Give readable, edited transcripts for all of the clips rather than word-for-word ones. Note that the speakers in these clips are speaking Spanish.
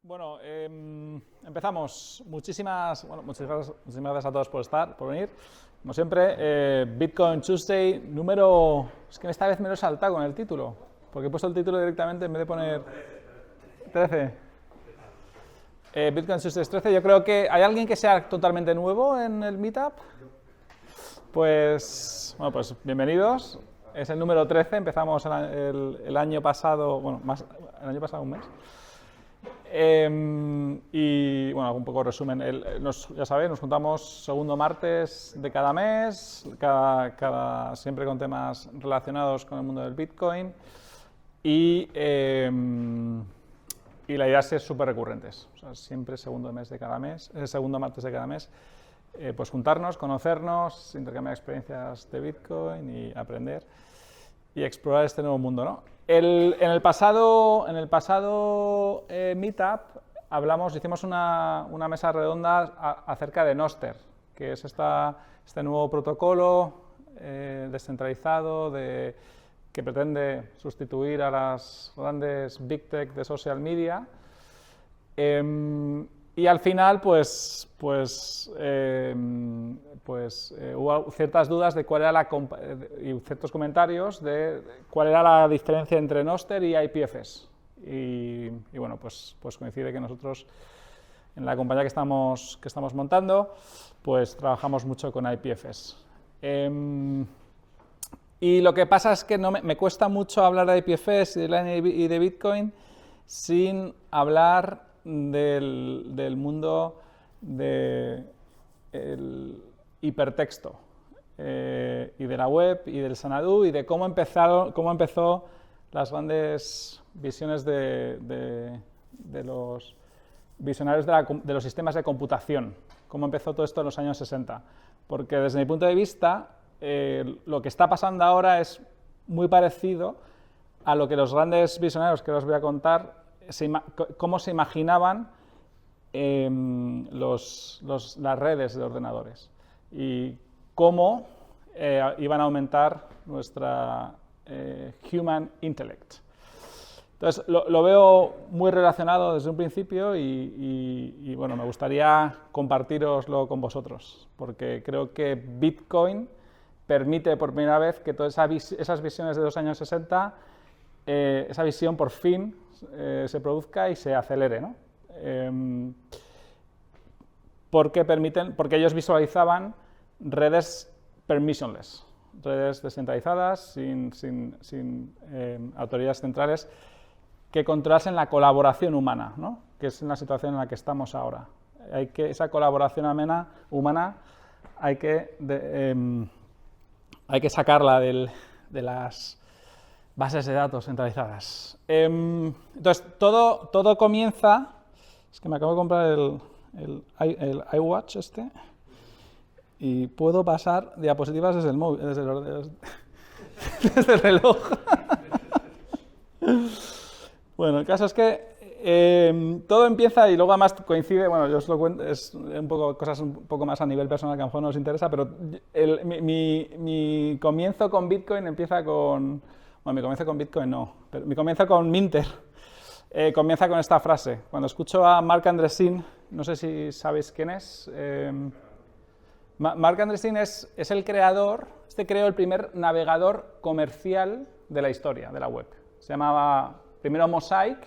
Bueno, empezamos. Muchísimas gracias a todos por venir. Como siempre, Bitcoin Tuesday número... Es que esta vez me lo he saltado con el título, porque he puesto el título directamente en vez de poner... 13. Bitcoin Tuesday 13. Yo creo que... ¿Hay alguien que sea totalmente nuevo en el Meetup? Pues bienvenidos. Es el número 13. Empezamos el año pasado... Bueno, el año pasado un mes. Y bueno, un poco resumen, ya sabéis, nos juntamos segundo martes de cada mes, siempre con temas relacionados con el mundo del Bitcoin y la idea es ser súper recurrentes, o sea, siempre segundo martes de cada mes, pues juntarnos, conocernos, intercambiar experiencias de Bitcoin y aprender y explorar este nuevo mundo, ¿no? En el pasado Meetup hicimos una mesa redonda acerca de Nostr, que es este nuevo protocolo descentralizado que pretende sustituir a las grandes Big Tech de social media. Y al final, hubo ciertas dudas de cuál era y ciertos comentarios de cuál era la diferencia entre Nostr y IPFS. Y bueno, pues coincide que nosotros, en la compañía que estamos montando, pues trabajamos mucho con IPFS. Y lo que pasa es que me cuesta mucho hablar de IPFS y de Bitcoin sin hablar del mundo del hipertexto y de la web y del Xanadu y de cómo empezó las grandes visiones de los visionarios de los sistemas de computación, cómo empezó todo esto en los años 60. Porque desde mi punto de vista, lo que está pasando ahora es muy parecido a lo que los grandes visionarios que os voy a contar cómo se imaginaban las redes de ordenadores y cómo iban a aumentar nuestra human intellect. Entonces, lo veo muy relacionado desde un principio y bueno, me gustaría compartiroslo con vosotros, porque creo que Bitcoin permite por primera vez que todas esas visiones de los años 60, esa visión por fin se produzca y se acelere, ¿no? Porque ellos visualizaban redes permissionless, redes descentralizadas, sin autoridades centrales, que controlasen la colaboración humana, ¿no? Que es la situación en la que estamos ahora. Esa colaboración humana hay que sacarla de las bases de datos centralizadas. Entonces, todo comienza... Es que me acabo de comprar el iWatch y puedo pasar diapositivas desde el móvil, desde el reloj. Bueno, el caso es que todo empieza y luego además coincide, bueno, yo os lo cuento, es cosas un poco más a nivel personal que a lo mejor no os interesa, pero mi comienzo con Bitcoin empieza con... Bueno, mi comienzo con Bitcoin no, pero mi comienzo con Minter comienza con esta frase. Cuando escucho a Marc Andreessen, no sé si sabéis quién es. Marc Andreessen es el creador, creó el primer navegador comercial de la historia de la web. Se llamaba primero Mosaic,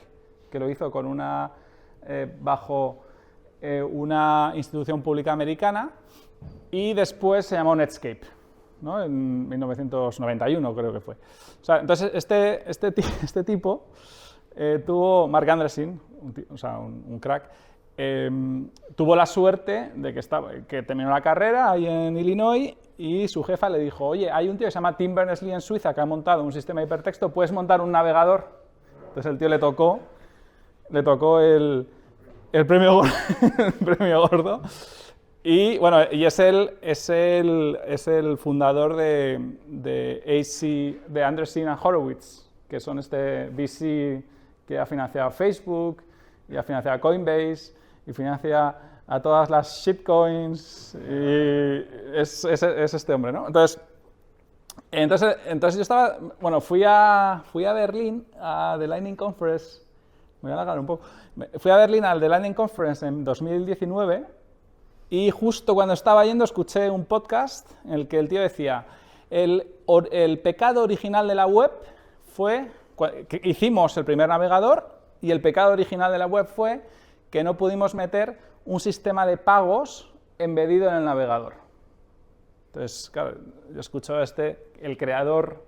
que lo hizo con bajo una institución pública americana, y después se llamó Netscape, ¿no? En 1991 creo que fue. O sea, entonces este tipo tuvo, Marc Andreessen, un crack, tuvo la suerte de que terminó la carrera ahí en Illinois y su jefa le dijo: oye, hay un tío que se llama Tim Berners-Lee en Suiza que ha montado un sistema de hipertexto, ¿puedes montar un navegador? Entonces el tío le tocó el premio gordo. Y bueno, y es el fundador de Andreessen and Horowitz, que son VC que ha financiado Facebook, y ha financiado Coinbase, y financia a todas las shitcoins, y es este hombre, ¿no? Entonces yo estaba, bueno, fui a Berlín, a The Lightning Conference, voy a alargar un poco. Fui a Berlín al The Lightning Conference en 2019 y justo cuando estaba yendo escuché un podcast en el que el tío decía, el pecado original de la web fue que hicimos el primer navegador y el pecado original de la web fue que no pudimos meter un sistema de pagos embedido en el navegador. Entonces, claro, yo escucho el creador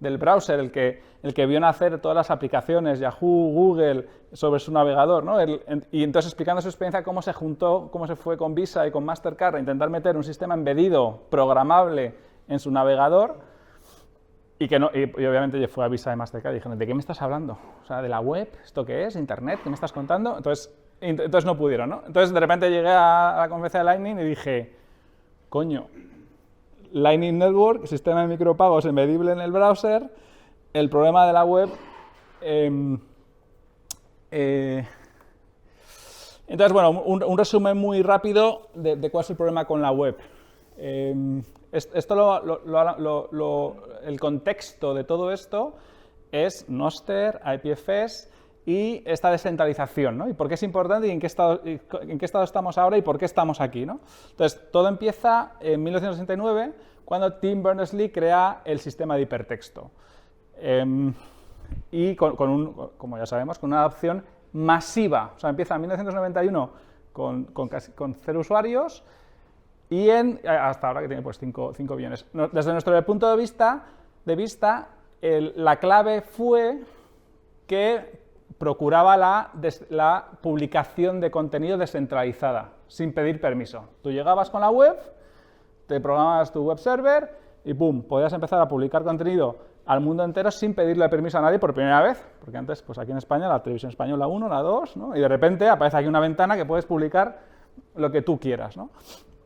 del browser, el que vio nacer todas las aplicaciones, Yahoo, Google, sobre su navegador, ¿no? Y entonces explicando su experiencia, cómo se juntó, cómo se fue con Visa y con Mastercard a intentar meter un sistema embedido, programable, en su navegador, y obviamente fue a Visa y Mastercard y dijeron, ¿de qué me estás hablando? O sea, ¿de la web? ¿Esto qué es? ¿Internet? ¿Qué me estás contando? Entonces no pudieron, ¿no? Entonces de repente llegué a la conferencia de Lightning y dije, coño, Lightning Network, sistema de micropagos embedible en el browser, el problema de la web. Entonces, bueno, un resumen muy rápido de cuál es el problema con la web. El contexto de todo esto es Nostr, IPFS y esta descentralización, ¿no? Y por qué es importante y en qué estado estamos ahora y por qué estamos aquí, ¿no? Entonces, todo empieza en 1969, cuando Tim Berners-Lee crea el sistema de hipertexto. Y como ya sabemos, con una adopción masiva. O sea, empieza en 1991 con 0 usuarios y hasta ahora que tiene pues 5 billones. Desde nuestro punto de vista, la clave fue que procuraba la publicación de contenido descentralizada, sin pedir permiso. Tú llegabas con la web, te programabas tu web server y ¡pum!, podías empezar a publicar contenido al mundo entero sin pedirle permiso a nadie por primera vez, porque antes, pues aquí en España, la televisión española 1, la 2, ¿no? Y de repente aparece aquí una ventana que puedes publicar lo que tú quieras, ¿no?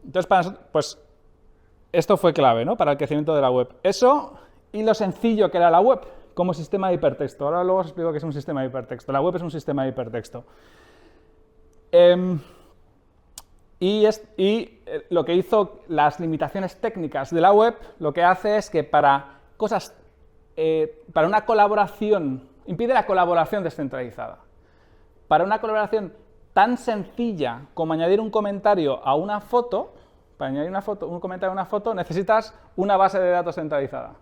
Entonces, para nosotros, pues, esto fue clave, ¿no?, para el crecimiento de la web. Eso y lo sencillo que era la web como sistema de hipertexto. Ahora luego os explico qué es un sistema de hipertexto. La web es un sistema de hipertexto. Lo que hizo las limitaciones técnicas de la web, lo que hace es que para una colaboración, impide la colaboración descentralizada. Para una colaboración tan sencilla como añadir un comentario a una foto, para añadir un comentario a una foto, necesitas una base de datos centralizada.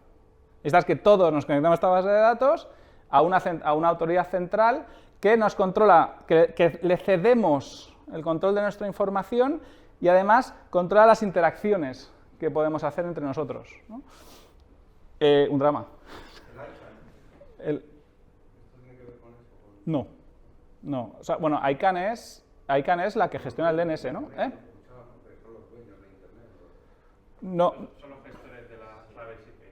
Necesitas que todos nos conectemos a esta base de datos, a una autoridad central que nos controla, que le cedemos el control de nuestra información y además controla las interacciones que podemos hacer entre nosotros, ¿no? Un drama. ¿Esto tiene que ver con eso? No. O sea, bueno, ICANN es la que gestiona el DNS, ¿no? No. Son los gestores de las claves IP,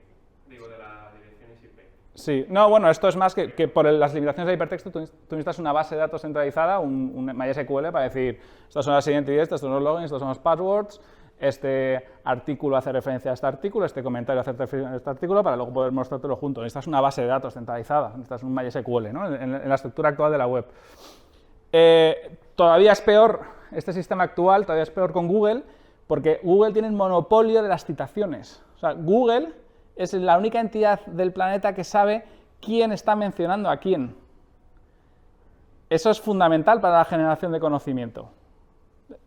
digo, de las direcciones IP. Sí, no, bueno, esto es más que por las limitaciones de hipertexto, tú necesitas una base de datos centralizada, un MySQL para decir, estas son las identidades, estos son los logins, estos son los passwords, este artículo hace referencia a este artículo, este comentario hace referencia a este artículo, para luego poder mostrártelo junto. Necesitas una base de datos centralizada, necesitas un MySQL, ¿no?, en la estructura actual de la web. Todavía es peor, este sistema actual todavía es peor con Google, porque Google tiene el monopolio de las citaciones. O sea, Google es la única entidad del planeta que sabe quién está mencionando a quién. Eso es fundamental para la generación de conocimiento.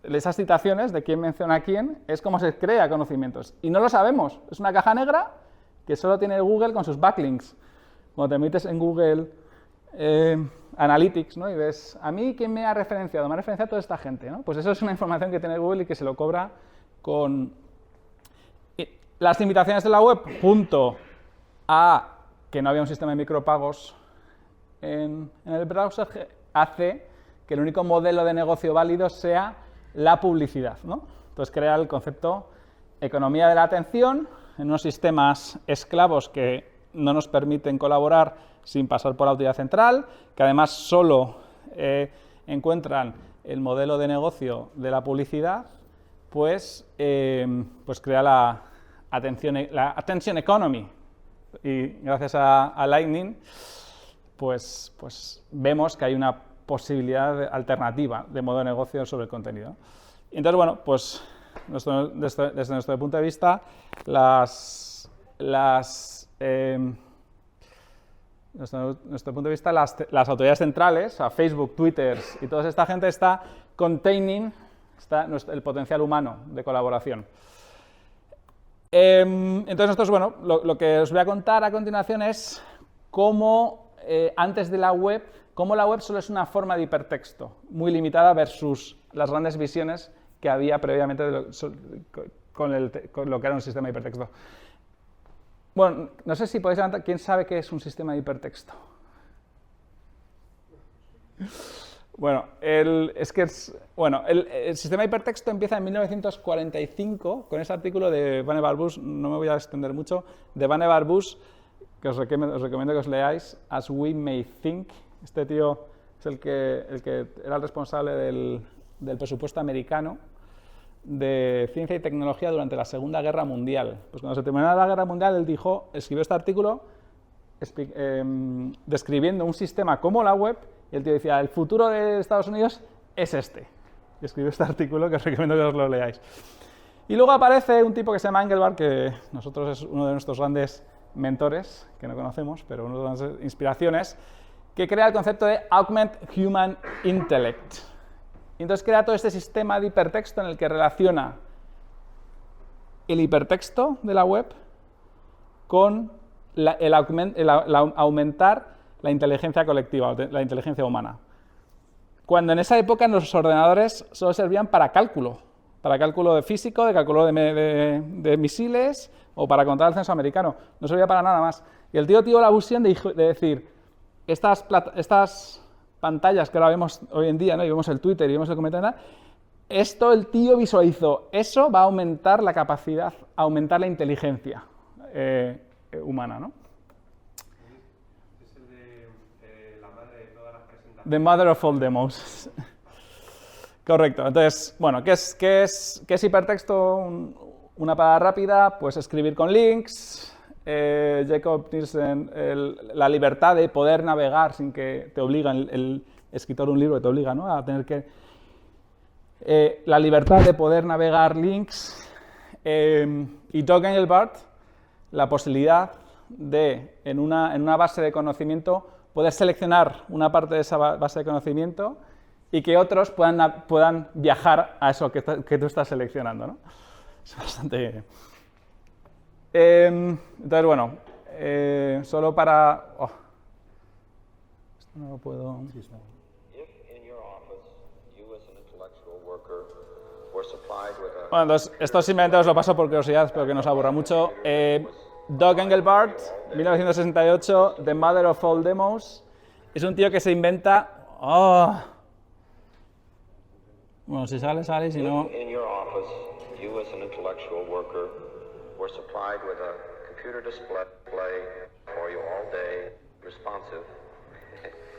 Esas citaciones de quién menciona a quién es como se crea conocimientos. Y no lo sabemos. Es una caja negra que solo tiene Google con sus backlinks. Cuando te metes en Google Analytics, ¿no?, y ves, ¿a mí quién me ha referenciado? Me ha referenciado toda esta gente, ¿no? Pues eso es una información que tiene Google y que se lo cobra con las limitaciones de la web, junto a que no había un sistema de micropagos en el browser, hace que el único modelo de negocio válido sea la publicidad, ¿no? Entonces crea el concepto economía de la atención en unos sistemas esclavos que no nos permiten colaborar sin pasar por la autoridad central, que además solo encuentran el modelo de negocio de la publicidad, pues crea la attention economy. Y gracias a Lightning, pues vemos que hay una posibilidad alternativa de modo de negocio sobre el contenido. Y entonces, bueno, pues desde nuestro punto de vista, desde nuestro punto de vista, las autoridades centrales, o sea, Facebook, Twitter y toda esta gente está containing el potencial humano de colaboración. Entonces nosotros, bueno, lo que os voy a contar a continuación es cómo antes de la web, cómo la web solo es una forma de hipertexto, muy limitada versus las grandes visiones que había previamente con lo que era un sistema de hipertexto. Bueno, no sé si podéis levantar, ¿quién sabe qué es un sistema de hipertexto? Bueno, el sistema de hipertexto empieza en 1945 con ese artículo de Vannevar Bush, no me voy a extender mucho, de Vannevar Bush, que os recomiendo que os leáis, As We May Think. Este tío es el que era el responsable del presupuesto americano de ciencia y tecnología durante la Segunda Guerra Mundial. Pues cuando se terminó la Guerra Mundial, él escribió este artículo describiendo un sistema como la web, y el tío decía, el futuro de Estados Unidos es este. Y escribió este artículo que os recomiendo que os lo leáis. Y luego aparece un tipo que se llama Engelbart, que nosotros es uno de nuestros grandes mentores, que no conocemos, pero una de las inspiraciones, que crea el concepto de Augment Human Intellect. Y entonces crea todo este sistema de hipertexto en el que relaciona el hipertexto de la web con aumentar la inteligencia colectiva, la inteligencia humana. Cuando en esa época los ordenadores solo servían para cálculo de físico, de cálculo de misiles o para contar el censo americano. No servía para nada más. Y el tío tuvo la visión de decir, estas pantallas que ahora vemos hoy en día, ¿no? Y vemos el Twitter y vemos el comentario, esto el tío visualizó, eso va a aumentar la capacidad, aumentar la inteligencia humana, ¿no? Es el de la madre de todas las presentaciones. The mother of all demos. Correcto. Entonces, bueno, ¿qué es hipertexto? Una palabra rápida, pues escribir con links. Jacob Nielsen, la libertad de poder navegar sin que te obliga, el escritor de un libro que te obliga, ¿no? A tener que... la libertad de poder navegar links. Y Doug Engelbart, la posibilidad de, en una base de conocimiento, poder seleccionar una parte de esa base de conocimiento y que otros puedan viajar a eso que tú estás seleccionando, ¿no? Es bastante... entonces, bueno, solo para... Oh, esto no lo puedo... Bueno, entonces, esto simplemente os lo paso por curiosidad, espero que no os aburra mucho. Doug Engelbart, 1968, The Mother of All Demos, es un tío que se inventa... Oh. Bueno, si sale, y si no... We're supplied with a computer display for you all day, responsive,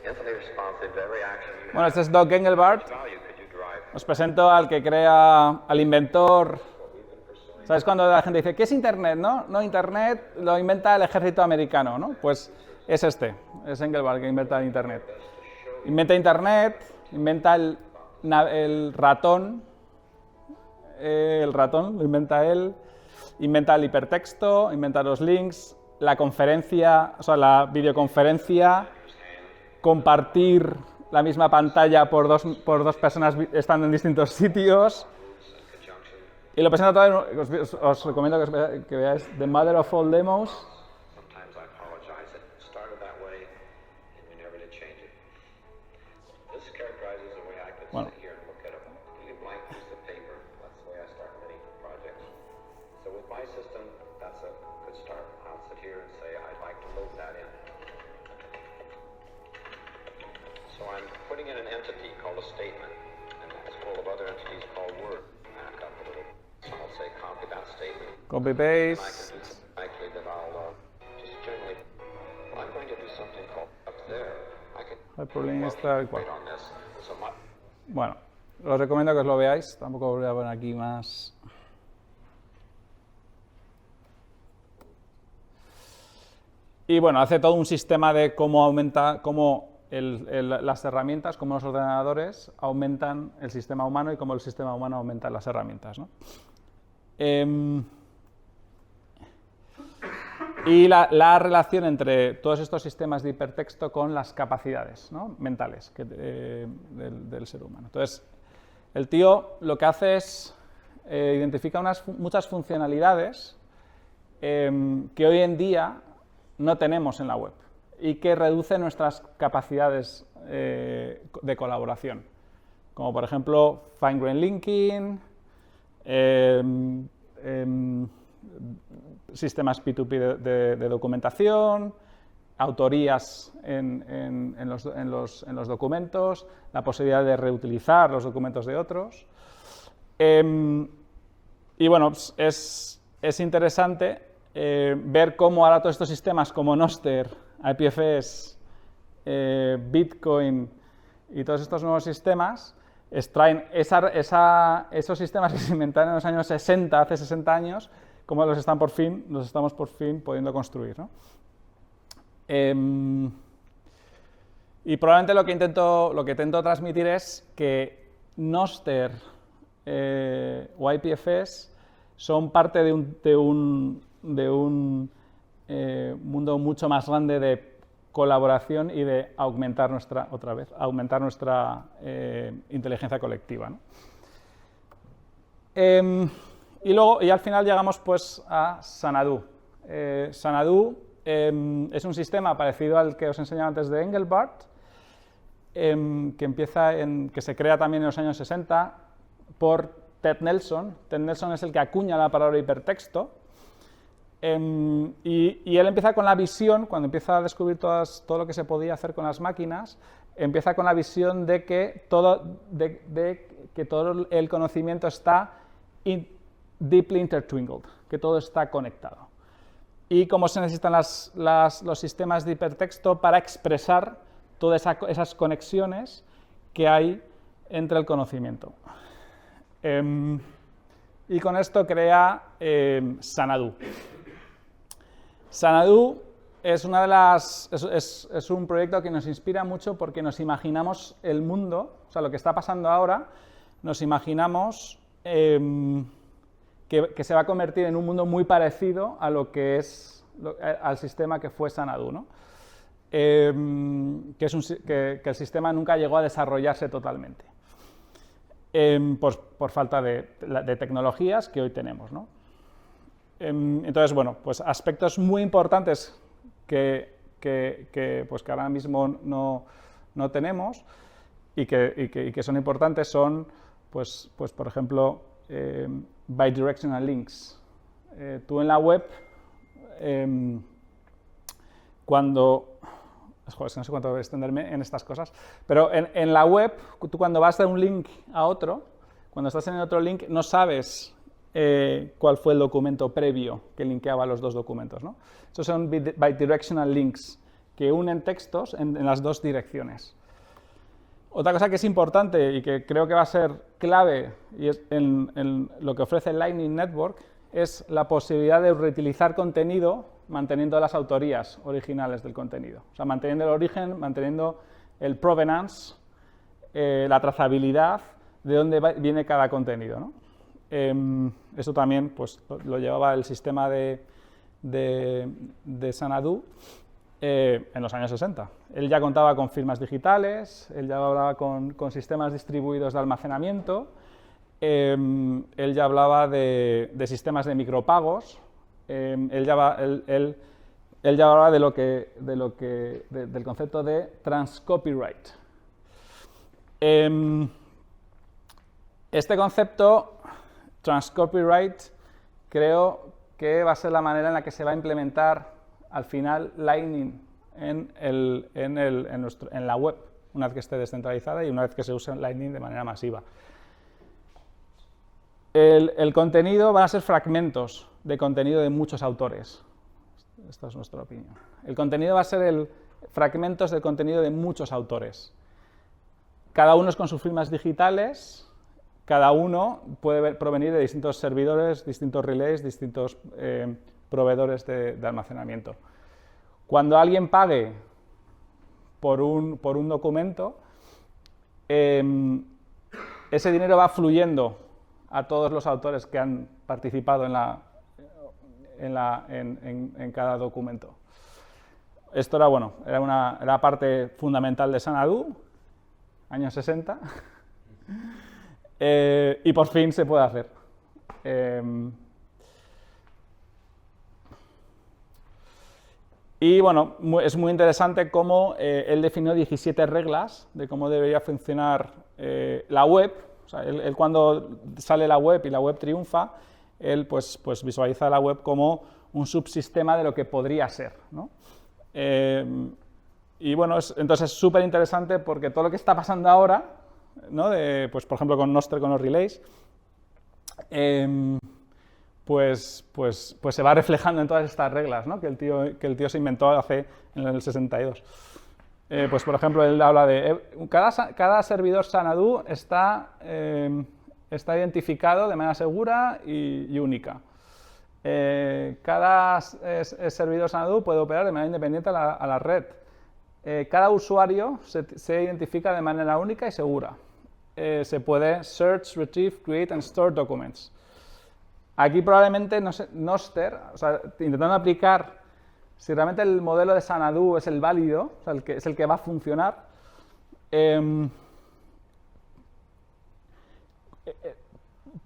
instantly responsive to every action you Bueno, este es Doug Engelbart. value could you drive. Os presento al que crea, al inventor. ¿Sabes cuando la gente dice, ¿qué es Internet? No, Internet lo inventa el ejército americano, ¿no? Pues es es Engelbart que inventa el Internet. Inventa Internet, inventa el ratón, lo inventa él. Inventa el hipertexto, inventa los links, la conferencia, o sea, la videoconferencia, compartir la misma pantalla por dos personas estando en distintos sitios. Y lo presenta todo, os recomiendo que veáis The Mother of All Demos. Sometimes I apologize. It started that way, and we never did change it. This characterizes the way I could Bueno. sit here and look at a completely blank piece of paper. That's the way I start many projects. So with my system, that's a good start. I'll sit here and say, I'd like to load that in. So I'm putting in an entity called a statement, and it's full of other entities called Word. Back up a little. So I'll say copy that statement. Copy And I can paste. do something likely that I'll just generally, well, I'm going to do something called up there. I can Hyperlink tal cual. wait on this. So my, Bueno, os recomiendo que os lo veáis. Tampoco voy a poner aquí más. Y bueno, hace todo un sistema de cómo aumenta, cómo las herramientas, cómo los ordenadores aumentan el sistema humano y cómo el sistema humano aumenta las herramientas, ¿no? y la relación entre todos estos sistemas de hipertexto con las capacidades, ¿no?, mentales del ser humano. Entonces, el tío lo que hace es identifica muchas funcionalidades que hoy en día no tenemos en la web y que reduce nuestras capacidades de colaboración, como por ejemplo fine-grained linking, sistemas P2P de documentación, autorías en los documentos, la posibilidad de reutilizar los documentos de otros. Y bueno, es interesante ver cómo ahora todos estos sistemas como Nostr, IPFS, Bitcoin y todos estos nuevos sistemas extraen esos sistemas que se inventaron en los años 60, hace 60 años, como los estamos por fin pudiendo construir, ¿no? Y probablemente lo que intento transmitir es que Nostr o IPFS son parte de un mundo mucho más grande de colaboración y de aumentar nuestra inteligencia colectiva, ¿no? Y al final llegamos pues a Xanadu. Xanadu es un sistema parecido al que os enseñaba antes de Engelbart, que se crea también en los años 60 por Ted Nelson. Ted Nelson es el que acuña la palabra hipertexto. Y él empieza con la visión, cuando empieza a descubrir todo lo que se podía hacer con las máquinas, empieza con la visión de que todo el conocimiento está deeply intertwined, que todo está conectado. Y cómo se necesitan los sistemas de hipertexto para expresar todas esas conexiones que hay entre el conocimiento. Y con esto crea Xanadu. Xanadu es un proyecto que nos inspira mucho porque nos imaginamos el mundo, o sea, lo que está pasando ahora, nos imaginamos que se va a convertir en un mundo muy parecido a lo que es al sistema que fue Xanadu, ¿no? Que el sistema nunca llegó a desarrollarse totalmente, por falta de tecnologías que hoy tenemos, ¿no? Entonces, bueno, pues aspectos muy importantes que ahora mismo no tenemos y que son importantes son, pues por ejemplo, bidirectional links. Tú en la web, Joder, no sé cuánto voy a extenderme en estas cosas, pero en la web, tú cuando vas de un link a otro, cuando estás en otro link, no sabes cuál fue el documento previo que linkeaba los dos documentos, ¿no? Esos son bidirectional links que unen textos en las dos direcciones. Otra cosa que es importante y que creo que va a ser clave y es en lo que ofrece el Lightning Network es la posibilidad de reutilizar contenido manteniendo las autorías originales del contenido. O sea, manteniendo el origen, manteniendo el provenance, la trazabilidad de dónde viene cada contenido, ¿no? Eso también pues, lo llevaba el sistema de Xanadu en los años 60. Él ya contaba con firmas digitales, él ya hablaba con sistemas distribuidos de almacenamiento, él ya hablaba de sistemas de micropagos, él ya hablaba del concepto de transcopyright. Este concepto, transcopyright, creo que va a ser la manera en la que se va a implementar al final Lightning en la web, una vez que esté descentralizada y una vez que se use Lightning de manera masiva. El contenido van a ser fragmentos de contenido de muchos autores. Esta es nuestra opinión. El contenido va a ser fragmentos de contenido de muchos autores. Cada uno es con sus firmas digitales, cada uno puede provenir de distintos servidores, distintos relays, distintos proveedores de almacenamiento. Cuando alguien pague por un documento, ese dinero va fluyendo a todos los autores que han participado en cada documento. Esto era, bueno, era parte fundamental de Xanadu, años 60, y por fin se puede hacer. Y bueno, es muy interesante cómo él definió 17 reglas de cómo debería funcionar la web. O sea, él cuando sale la web y la web triunfa, él pues visualiza la web como un subsistema de lo que podría ser, ¿no? Y bueno, entonces es súper interesante porque todo lo que está pasando ahora, ¿no? Pues por ejemplo con Nostr, con los relays, pues se va reflejando en todas estas reglas, ¿no? que el tío se inventó en el 62. Pues por ejemplo, él habla de cada servidor Xanadu está identificado de manera segura y única. Cada servidor Xanadu puede operar de manera independiente a la red. Cada usuario se identifica de manera única y segura. Se puede search, retrieve, create and store documents. Aquí probablemente Nostr, o sea, intentando aplicar si realmente el modelo de Xanadu es el válido, o sea, es el que va a funcionar,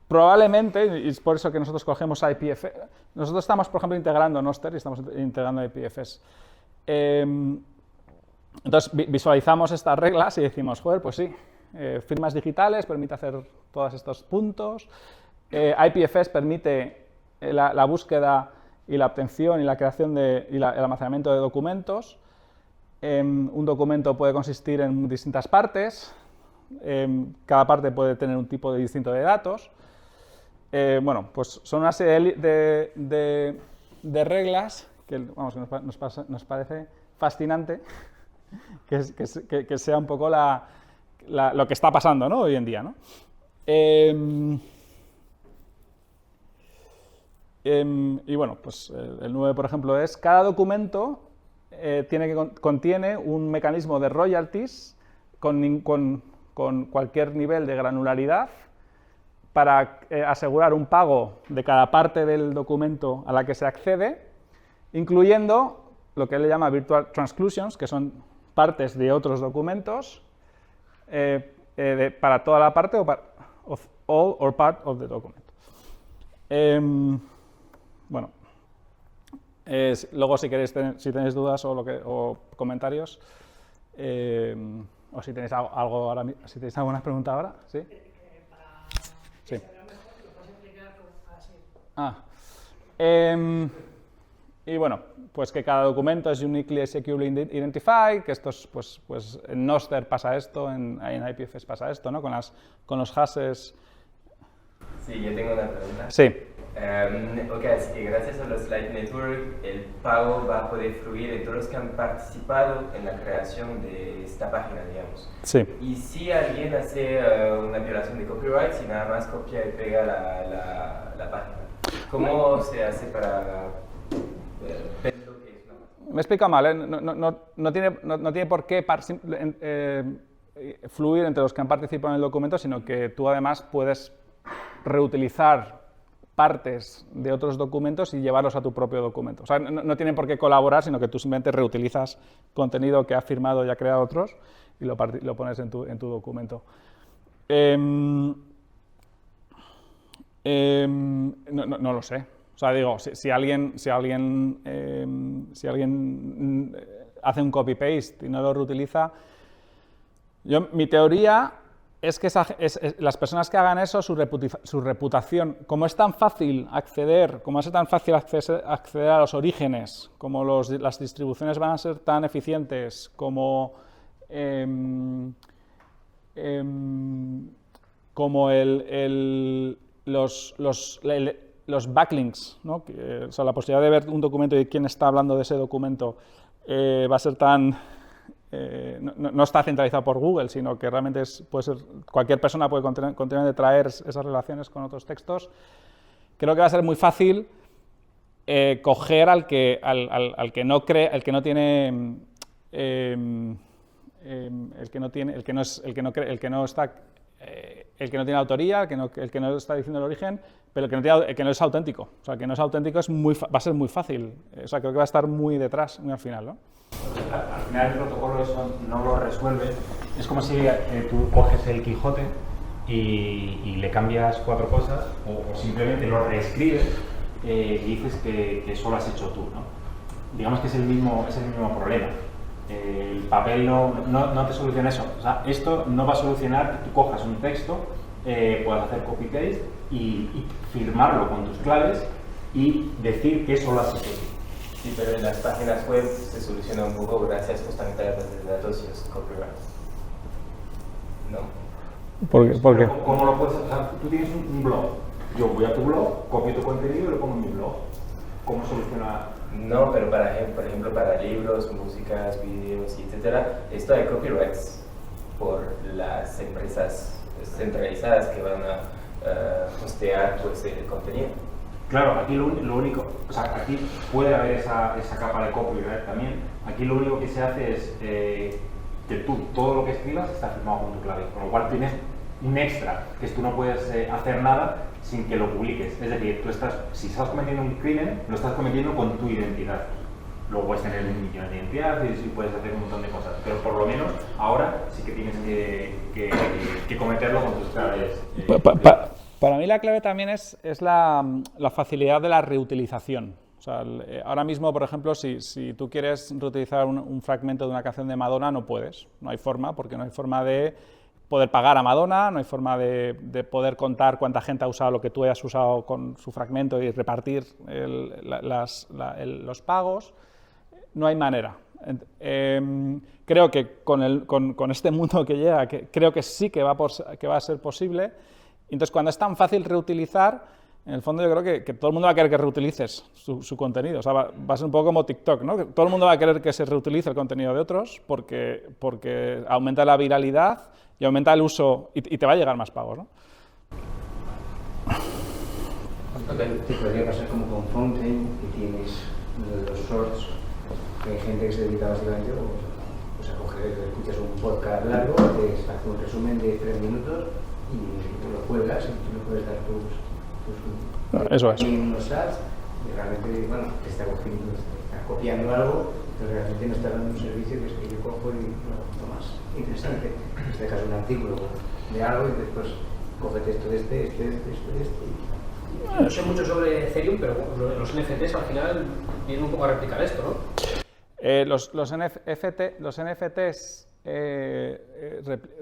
probablemente, y es por eso que nosotros cogemos IPFS, nosotros estamos, por ejemplo, integrando Nostr y estamos integrando IPFS. Entonces visualizamos estas reglas y decimos, joder, pues sí, firmas digitales permite hacer todos estos puntos. IPFS permite la búsqueda y la obtención y la creación y el almacenamiento de documentos. Un documento puede consistir en distintas partes. Cada parte puede tener un tipo distinto de datos. Bueno, pues son una serie de reglas que, vamos, nos parece fascinante que sea un poco lo que está pasando, ¿no? Hoy en día, ¿no? Y bueno, pues el 9, por ejemplo, es cada documento contiene un mecanismo de royalties con cualquier nivel de granularidad para asegurar un pago de cada parte del documento a la que se accede, incluyendo lo que él le llama virtual transclusions, que son partes de otros documentos para toda la parte of all or part of the document. Bueno, luego si queréis, si tenéis dudas o comentarios, o si tenéis algo ahora, si tenéis alguna pregunta ahora, ¿sí? Sí. Y bueno, pues que cada documento es uniquely securely identified, que esto es, pues en Nostr pasa esto, en IPFS pasa esto, ¿no? Con los hashes. Sí, yo tengo una pregunta. Sí. Ok, así que gracias a los Light Network el pago va a poder fluir en todos los que han participado en la creación de esta página, digamos. Sí. Y si alguien hace una violación de copyright, si nada más copia y pega la página, ¿cómo se hace para ver lo que es una página? Me he explicado mal, ¿eh? No tiene por qué fluir entre los que han participado en el documento, sino que tú además puedes reutilizar partes de otros documentos y llevarlos a tu propio documento. O sea, no tienen por qué colaborar, sino que tú simplemente reutilizas contenido que ha firmado y ha creado otros y lo pones en tu documento. No lo sé. O sea, digo, si alguien hace un copy-paste y no lo reutiliza, mi teoría es que las personas que hagan eso, su reputación, como es tan fácil acceder, acceder a los orígenes, como las distribuciones van a ser tan eficientes, como los backlinks, ¿no? O sea, la posibilidad de ver un documento y quién está hablando de ese documento va a ser tan... no está centralizado por Google, sino que realmente puede ser, cualquier persona puede continuamente traer esas relaciones con otros textos. Creo que va a ser muy fácil coger al que no cree, el que no tiene, el que no está el que no tiene autoría, el que no está diciendo el origen, pero el que no es auténtico. O sea, el que no es auténtico va a ser muy fácil. O sea, creo que va a estar muy detrás, muy al final, ¿no? Al final el protocolo eso no lo resuelve. Es como si tú coges el Quijote y le cambias 4 cosas o simplemente lo reescribes y dices que eso lo has hecho tú, ¿no? Digamos que es el mismo problema. El papel no te soluciona eso. O sea, esto no va a solucionar que tú cojas un texto, puedas hacer copy-paste y firmarlo con tus claves y decir que eso lo has hecho tú. Sí, pero en las páginas web se soluciona un poco gracias justamente a la base de datos y los copyrights. ¿No? ¿Por qué? ¿Cómo lo puedes hacer? O sea, tú tienes un blog. Yo voy a tu blog, copio tu contenido y lo pongo en mi blog. ¿Cómo soluciona? No, pero por ejemplo para libros, músicas, vídeos, etcétera, esto hay copyrights por las empresas centralizadas que van a hostear pues, el contenido. Claro, aquí lo único, o sea, aquí puede haber esa capa de copyright también. Aquí lo único que se hace es que tú, todo lo que escribas está firmado con tu clave, con lo cual tienes un extra, que es tú no puedes hacer nada sin que lo publiques. Es decir, si estás cometiendo un crimen, lo estás cometiendo con tu identidad. Luego puedes tener un millón de identidades y puedes hacer un montón de cosas, pero por lo menos ahora sí que tienes que cometerlo con tus claves. Para mí la clave también es la facilidad de la reutilización. O sea, ahora mismo, por ejemplo, si tú quieres reutilizar un fragmento de una canción de Madonna, no puedes. No hay forma, porque no hay forma de poder pagar a Madonna, no hay forma de poder contar cuánta gente ha usado lo que tú hayas usado con su fragmento y repartir los pagos. No hay manera. Creo que con este mundo que llega, creo que sí que va a ser posible. Entonces, cuando es tan fácil reutilizar, en el fondo yo creo que todo el mundo va a querer que reutilices su contenido. O sea, va a ser un poco como TikTok, ¿no? Que todo el mundo va a querer que se reutilice el contenido de otros porque aumenta la viralidad y aumenta el uso y te va a llegar más pagos, ¿no? Te podría pasar como con Fountain, que tienes uno de los shorts, que hay gente que se dedica básicamente pues a coger, escuchas un podcast largo, te hace un resumen de 3 minutos y tú lo cuelgas y tú le puedes dar Eso es. unos ads y realmente, bueno, te está copiando algo, pero realmente no está dando un servicio que es que yo cojo y lo más interesante. En este caso un artículo de algo y después cógete esto de este. No sé mucho sobre Ethereum, pero bueno, los NFTs al final vienen un poco a replicar esto, ¿no? Los NFTs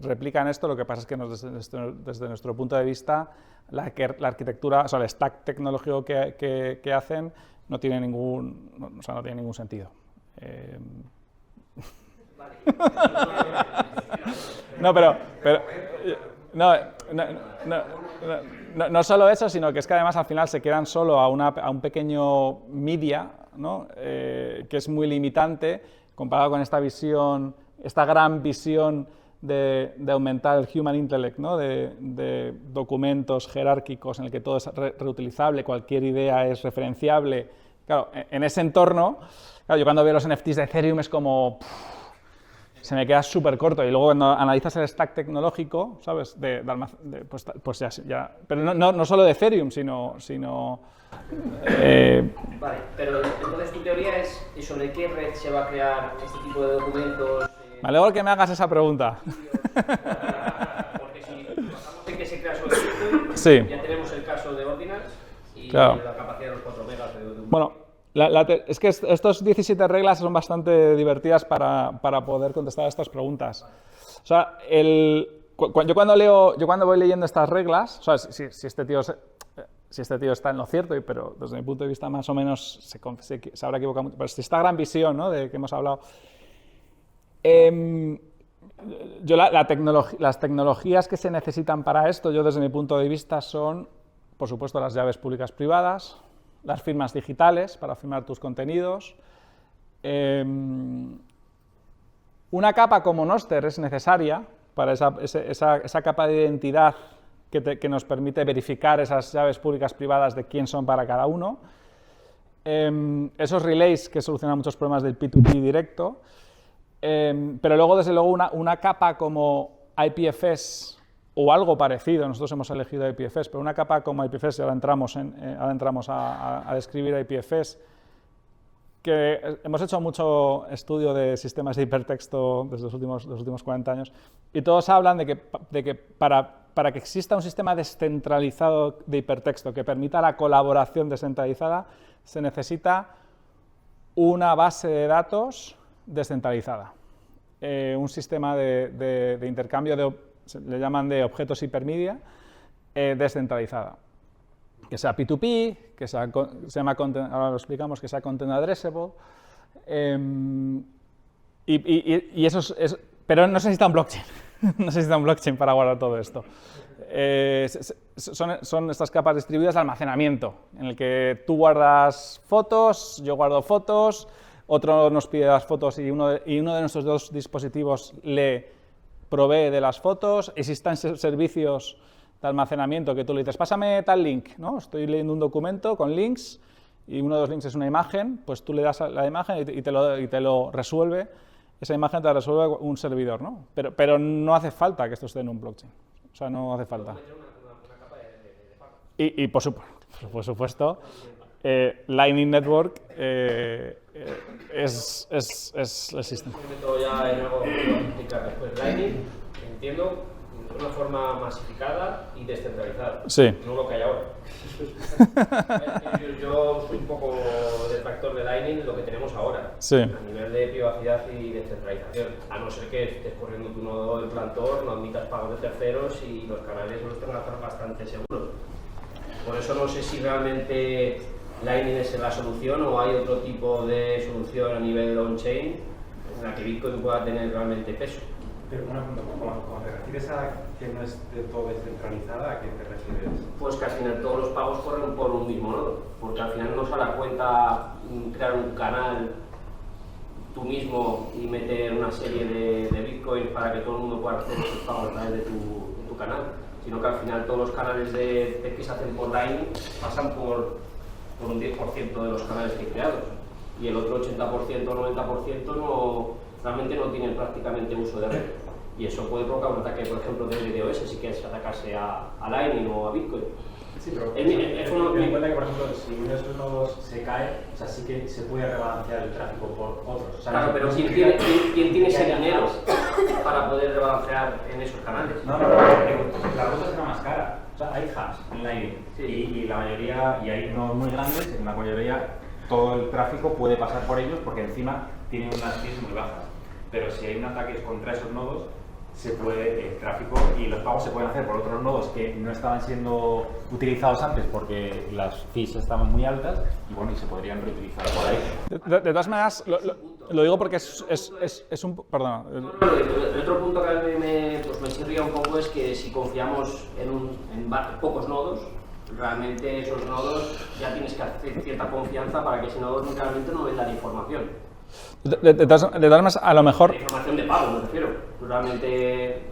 replican esto, lo que pasa es que desde nuestro punto de vista la arquitectura, o sea, el stack tecnológico que hacen no tiene ningún sentido. No, pero no solo eso, sino que es que además al final se quedan solo a un pequeño media, ¿no? Que es muy limitante comparado con esta gran visión de aumentar el human intellect, ¿no? de documentos jerárquicos en el que todo es reutilizable, cualquier idea es referenciable. Claro, en ese entorno, claro, yo cuando veo los NFTs de Ethereum es como... se me queda súper corto, y luego cuando analizas el stack tecnológico, ¿sabes? Pues ya. Pero no solo de Ethereum, sino Vale, pero entonces tu teoría es sobre qué red se va a crear este tipo de documentos. Me alegro que me hagas esa pregunta. Porque si pasamos de que se crea sobre Bitcoin, Sí. ya tenemos el caso de Ordinals y Claro. la capacidad de los 4 megas de un... Bueno, es que estos 17 reglas son bastante divertidas para poder contestar a estas preguntas. O sea, yo cuando voy leyendo estas reglas, o sea, si este tío está en lo cierto, pero desde mi punto de vista más o menos se habrá equivocado mucho, pero si esta gran visión, ¿no? de que hemos hablado, las tecnologías que se necesitan para esto, yo desde mi punto de vista son, por supuesto, las llaves públicas privadas, las firmas digitales para firmar tus contenidos. Una capa como Nostr es necesaria para esa capa de identidad que nos permite verificar esas llaves públicas privadas de quién son para cada uno. Esos relays que solucionan muchos problemas del P2P directo. Pero luego, desde luego, una capa como IPFS o algo parecido. Nosotros hemos elegido IPFS, pero una capa como IPFS, y ahora entramos a describir IPFS, que hemos hecho mucho estudio de sistemas de hipertexto desde los últimos 40 años, y todos hablan de que para que exista un sistema descentralizado de hipertexto que permita la colaboración descentralizada, se necesita una base de datos descentralizada, un sistema de intercambio, le llaman de objetos hipermedia, descentralizada. Que sea P2P, que sea, se llama content, ahora lo explicamos, que sea content addressable, y eso pero no se necesita un blockchain, no se necesita un blockchain para guardar todo esto. Son estas capas distribuidas de almacenamiento, en el que tú guardas fotos, yo guardo fotos, otro nos pide las fotos y uno de nuestros dos dispositivos le provee de las fotos. Existen servicios de almacenamiento que tú le dices, pásame tal link, ¿no? Estoy leyendo un documento con links y uno de los links es una imagen, pues tú le das a la imagen y te lo resuelve, esa imagen te la resuelve un servidor, ¿no? Pero no hace falta que esto esté en un blockchain, o sea, no hace falta. Y por supuesto, Lightning Network es el sistema. Me meto ya en algo que voy a explicar después. Lightning, entiendo, de una forma masificada y descentralizada. Sí. No lo que hay ahora. Yo soy un poco detractor de Lightning, lo que tenemos ahora. Sí. A nivel de privacidad y descentralización. A no ser que estés corriendo tu nodo en Plantor, no admitas pagos de terceros y los canales los tengas bastante seguros. Por eso no sé si realmente Lightning es la solución o hay otro tipo de solución a nivel on-chain en la que Bitcoin pueda tener realmente peso. Pero una pregunta, cuando te refieres a que no es de todo descentralizada, ¿a qué te refieres? Pues que al final todos los pagos corren por un mismo nodo, porque al final no sale a cuenta crear un canal tú mismo y meter una serie de Bitcoin para que todo el mundo pueda hacer esos pagos a través de tu canal, sino que al final todos los canales de que se hacen por Lightning pasan por un 10% de los canales que he creado, y el otro 80% o 90% realmente no tienen prácticamente uso de red. Y eso puede provocar un ataque, por ejemplo, de DDoS si quieres atacarse a Lightning o a Bitcoin. Sí, pero ten en cuenta que, por ejemplo, si uno de esos nodos se cae, o sea, sí que se puede rebalancear el tráfico por otros. O sea, Claro, pero ¿quién tiene ese dinero para poder rebalancear en esos canales? No, la ruta será más cara. O sea, hay hubs en Lightning y la mayoría, y hay nodos muy grandes, en la mayoría todo el tráfico puede pasar por ellos porque encima tienen unas fees muy bajas. Pero si hay un ataque contra esos nodos, se puede, el tráfico y los pagos se pueden hacer por otros nodos que no estaban siendo utilizados antes porque las fees estaban muy altas y bueno, y se podrían reutilizar por ahí. De todas maneras, lo digo porque es un... Perdona. El otro punto que a mí me chirría un poco es que si confiamos en pocos nodos, realmente esos nodos ya tienes que hacer cierta confianza para que ese nodo realmente no vendan información. De todas maneras, a lo mejor... La información de pago, me refiero. Realmente,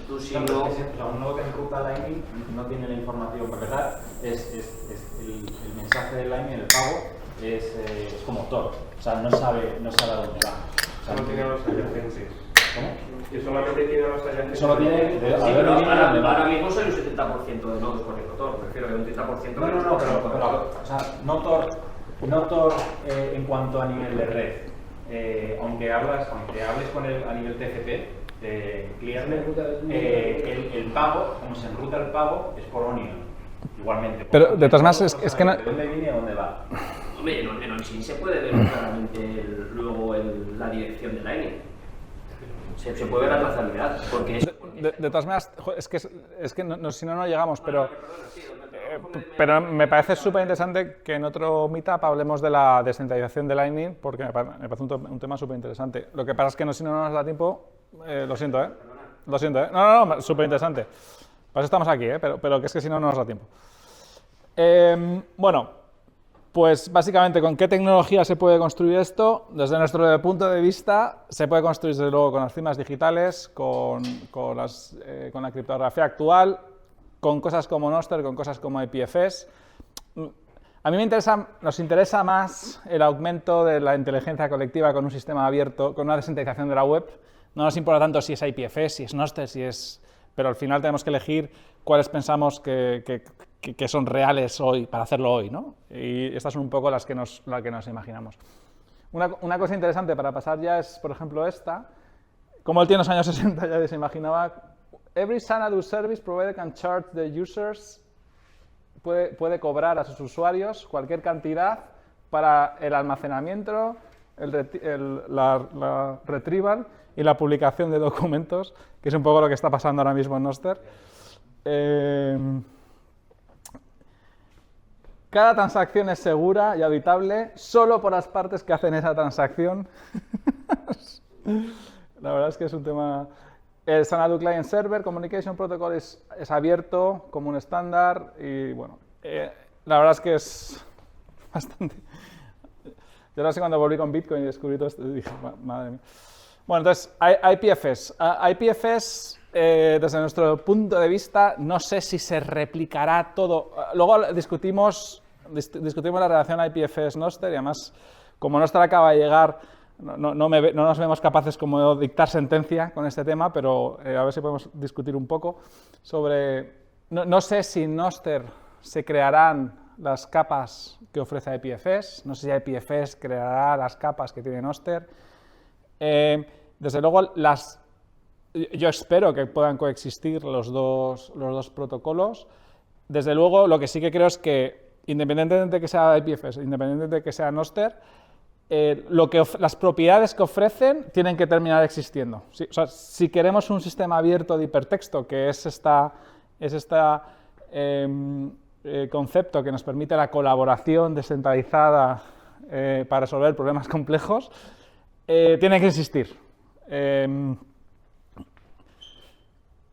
tú si no... Un nodo que enruta Lightning no tiene la información para empezar. El mensaje de Lightning, el pago, es como Tor. O sea, no sabe a dónde va. O sea, Solo tiene los adyacentes. ¿Cómo? Y solamente tiene los adyacentes. Solo tiene... Sí, pero ahora mismo soy un 70% de nodos corriendo Tor. Me refiero que un 30%... No, pero o sea, no Tor en cuanto a nivel de red. Aunque hables con él a nivel TCP, Clearnet, el pago, como se enruta el pago, es por Onion, igualmente. Pero de todas maneras, es que no... ¿De dónde viene y a dónde va? Hombre, en OnChain se puede ver claramente luego la dirección de Lightning. Se puede ver la trazabilidad, porque es... De todas maneras, es que si no llegamos, pero me parece súper interesante que en otro meetup hablemos de la descentralización de Lightning, porque me parece un tema súper interesante. Lo que pasa es que si no nos da tiempo, lo siento, ¿eh? Lo siento, ¿eh? No, súper interesante. Por eso estamos aquí, ¿eh? Pero que es que si no nos da tiempo. Bueno, pues básicamente, ¿con qué tecnología se puede construir esto? Desde nuestro punto de vista, se puede construir desde luego con las firmas digitales, con la criptografía actual, con cosas como Nostr, con cosas como IPFS. A mí nos interesa más el aumento de la inteligencia colectiva con un sistema abierto, con una descentralización de la web. No nos importa tanto si es IPFS, si es Nostr, si es pero al final tenemos que elegir cuáles pensamos que son reales hoy, para hacerlo hoy, ¿no? Y estas son un poco las que nos imaginamos. Una cosa interesante para pasar ya es, por ejemplo, esta. Como él tiene en los años 60 ya se imaginaba, every Xanadu service provider can charge the users, puede cobrar a sus usuarios cualquier cantidad para el almacenamiento, la retrieval y la publicación de documentos, que es un poco lo que está pasando ahora mismo en Nostr. Cada transacción es segura y auditable solo por las partes que hacen esa transacción. La verdad es que es un tema... El Xanadu Client Server Communication Protocol es abierto como un estándar y, bueno, la verdad es que es bastante... Yo no sé, cuando volví con Bitcoin y descubrí todo esto, dije, madre mía. Bueno, entonces, IPFS. IPFS, desde nuestro punto de vista, no sé si se replicará todo. Luego discutimos la relación IPFS-Nostr y además, como Nostr acaba de llegar, no nos vemos capaces como de dictar sentencia con este tema, pero a ver si podemos discutir un poco sobre... No sé si en Nostr se crearán las capas que ofrece IPFS, no sé si IPFS creará las capas que tiene Nostr. Desde luego, yo espero que puedan coexistir los dos protocolos. Desde luego, lo que sí que creo es que, independientemente de que sea IPFS, independientemente de que sea Nostr, las propiedades que ofrecen tienen que terminar existiendo. ¿Sí? O sea, si queremos un sistema abierto de hipertexto, que es este concepto que nos permite la colaboración descentralizada para resolver problemas complejos, tiene que existir.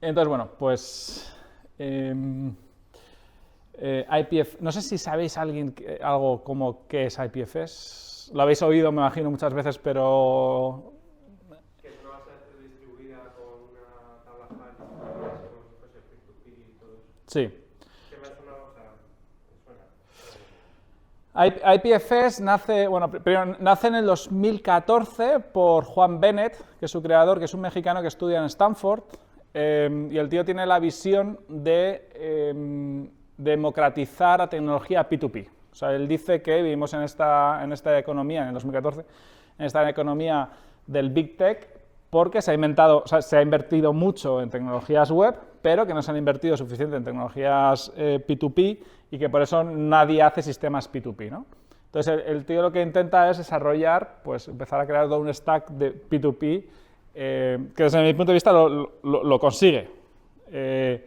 Entonces, bueno, pues IPFS, no sé si sabéis algo como qué es IPFS. Lo habéis oído, me imagino, muchas veces, pero... Que es una base de datos distribuida con una tabla file, como si fuese P2P y todo eso. Sí. ¿Qué me suena? O sea, me suena. IPFS nace en el 2014 por Juan Bennett, que es su creador, que es un mexicano que estudia en Stanford, y el tío tiene la visión de democratizar la tecnología P2P. O sea, él dice que vivimos en esta economía, en el 2014, en esta economía del Big Tech, porque se ha invertido mucho en tecnologías web, pero que no se han invertido suficiente en tecnologías P2P y que por eso nadie hace sistemas P2P, ¿no? Entonces, el tío lo que intenta es desarrollar, pues empezar a crear todo un stack de P2P que desde mi punto de vista lo consigue. El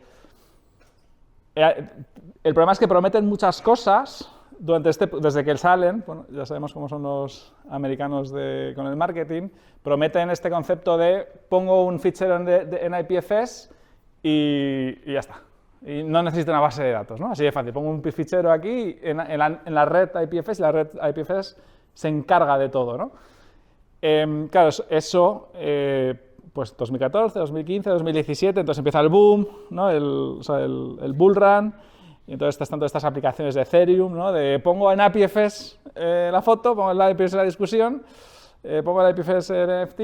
problema es que prometen muchas cosas desde que salen, bueno, ya sabemos cómo son los americanos con el marketing, prometen este concepto de pongo un fichero en IPFS y ya está. Y no necesito una base de datos, ¿no? Así de fácil. Pongo un fichero aquí en la red IPFS y la red IPFS se encarga de todo, ¿no? Claro, eso, pues 2014, 2015, 2017, entonces empieza el boom, ¿no? El bull run. Y entonces están todas estas aplicaciones de Ethereum, ¿no? De pongo en IPFS la foto, pongo en IPFS la discusión, pongo en IPFS el NFT,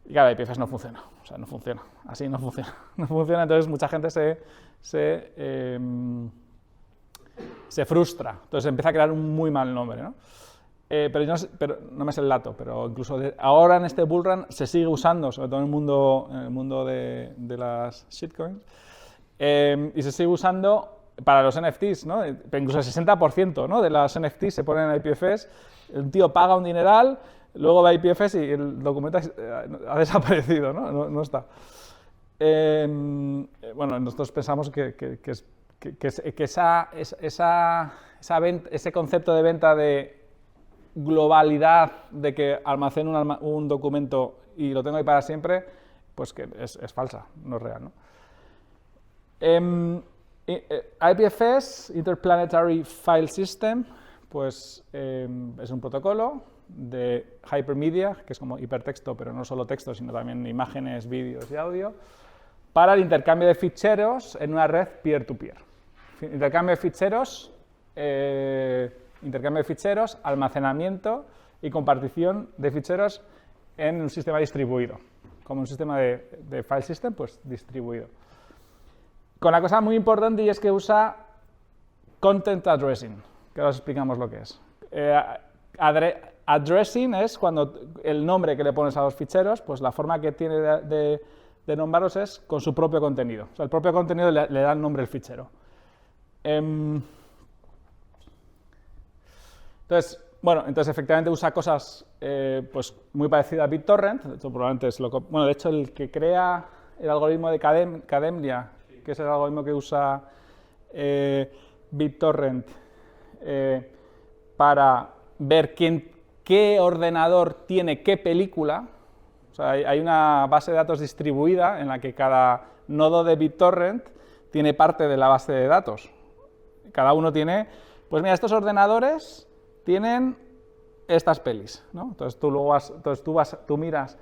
y claro, IPFS no funciona. O sea, no funciona. Así no funciona. No funciona, entonces mucha gente se frustra. Entonces empieza a crear un muy mal nombre, ¿no? Pero no me sé el dato, pero incluso ahora en este bullrun se sigue usando, sobre todo en el mundo de las shitcoins, y se sigue usando para los NFTs, ¿no? Incluso el 60%, ¿no? de las NFTs se ponen en IPFS, un tío paga un dineral, luego va a IPFS y el documento ha desaparecido, ¿no? No está. Bueno, nosotros pensamos que ese concepto de venta de globalidad, de que almaceno un documento y lo tengo ahí para siempre, pues que es falsa, no es real, ¿no? IPFS, Interplanetary File System, pues es un protocolo de hypermedia, que es como hipertexto, pero no solo texto, sino también imágenes, vídeos y audio, para el intercambio de ficheros en una red peer-to-peer. Intercambio de ficheros, almacenamiento y compartición de ficheros en un sistema distribuido, como un sistema de file system, pues distribuido. con la cosa muy importante, y es que usa content addressing, que ahora os explicamos lo que es. Addressing es cuando el nombre que le pones a los ficheros, pues la forma que tiene de nombrarlos es con su propio contenido. O sea, el propio contenido le da el nombre al fichero. Entonces, bueno, efectivamente usa cosas pues muy parecidas a BitTorrent. Esto probablemente es bueno, de hecho, el que crea el algoritmo de Kademlia, que es el algoritmo que usa BitTorrent para ver qué ordenador tiene qué película. O sea, hay una base de datos distribuida en la que cada nodo de BitTorrent tiene parte de la base de datos. Cada uno tiene, pues mira, estos ordenadores tienen estas pelis, ¿no? Entonces tú miras.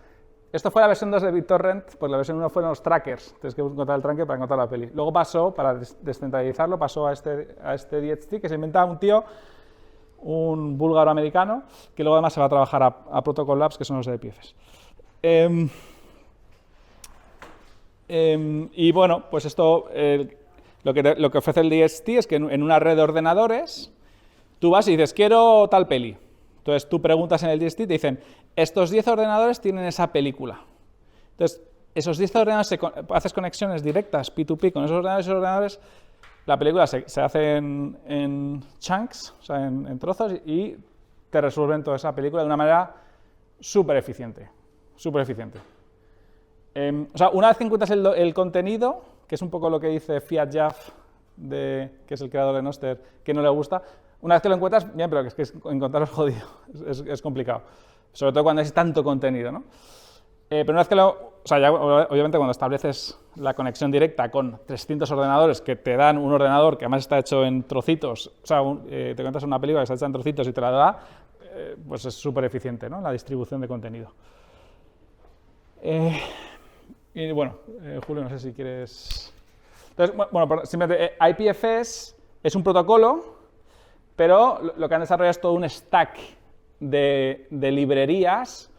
Esto fue la versión 2 de BitTorrent, pues la versión 1 fueron los trackers. Tienes que encontrar el tracker para encontrar la peli. Luego pasó, para descentralizarlo, pasó a este DHT que se inventa un tío, un búlgaro americano, que luego además se va a trabajar a Protocol Labs, que son los de EPFs. Y bueno, pues esto, lo que ofrece el DHT es que en una red de ordenadores, tú vas y dices, quiero tal peli. Entonces tú preguntas en el DHT y te dicen, estos 10 ordenadores tienen esa película. Entonces, esos 10 ordenadores, haces conexiones directas, P2P, con esos ordenadores, la película se hace en chunks, o sea, en trozos, y te resuelven toda esa película de una manera súper eficiente. Súper eficiente. O sea, una vez que encuentras el contenido, que es un poco lo que dice Fiat Jaff, que es el creador de Nostr, que no le gusta, una vez que lo encuentras, bien, pero es que encontrarlo es jodido, es complicado. Sobre todo cuando hay tanto contenido, ¿no? Pero una vez que o sea, ya, obviamente cuando estableces la conexión directa con 300 ordenadores que te dan un ordenador que además está hecho en trocitos, o sea, te encuentras una película que está hecha en trocitos y te la da, pues es súper eficiente, ¿no? La distribución de contenido. Y bueno, Julio, no sé si quieres... Entonces, bueno, simplemente IPFS es un protocolo, pero lo que han desarrollado es todo un stack de librerías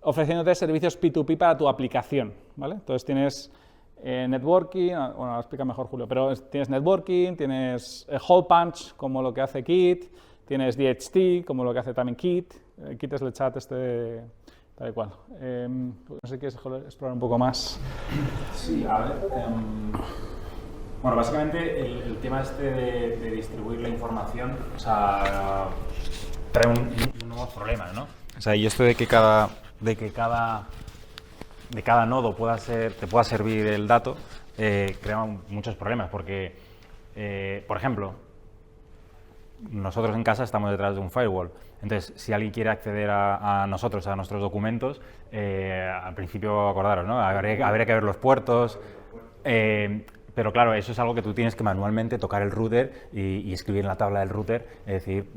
ofreciéndote servicios P2P para tu aplicación, ¿vale? Entonces tienes networking, bueno, lo explica mejor Julio, pero tienes networking, tienes hole punch, como lo que hace Kit, tienes DHT, como lo que hace también Kit. Kit es el chat tal y cual. No sé si quieres explorar un poco más. Sí, a ver. Bueno, básicamente el tema de distribuir la información, o sea, trae un nuevo problema, ¿no? O sea, y esto de que cada nodo te pueda servir el dato, crea muchos problemas, porque, por ejemplo, nosotros en casa estamos detrás de un firewall. Entonces, si alguien quiere acceder a nosotros, a nuestros documentos, al principio, acordaros, ¿no? Habría que ver los puertos. Pero claro, eso es algo que tú tienes que manualmente tocar el router y escribir en la tabla del router. Es decir,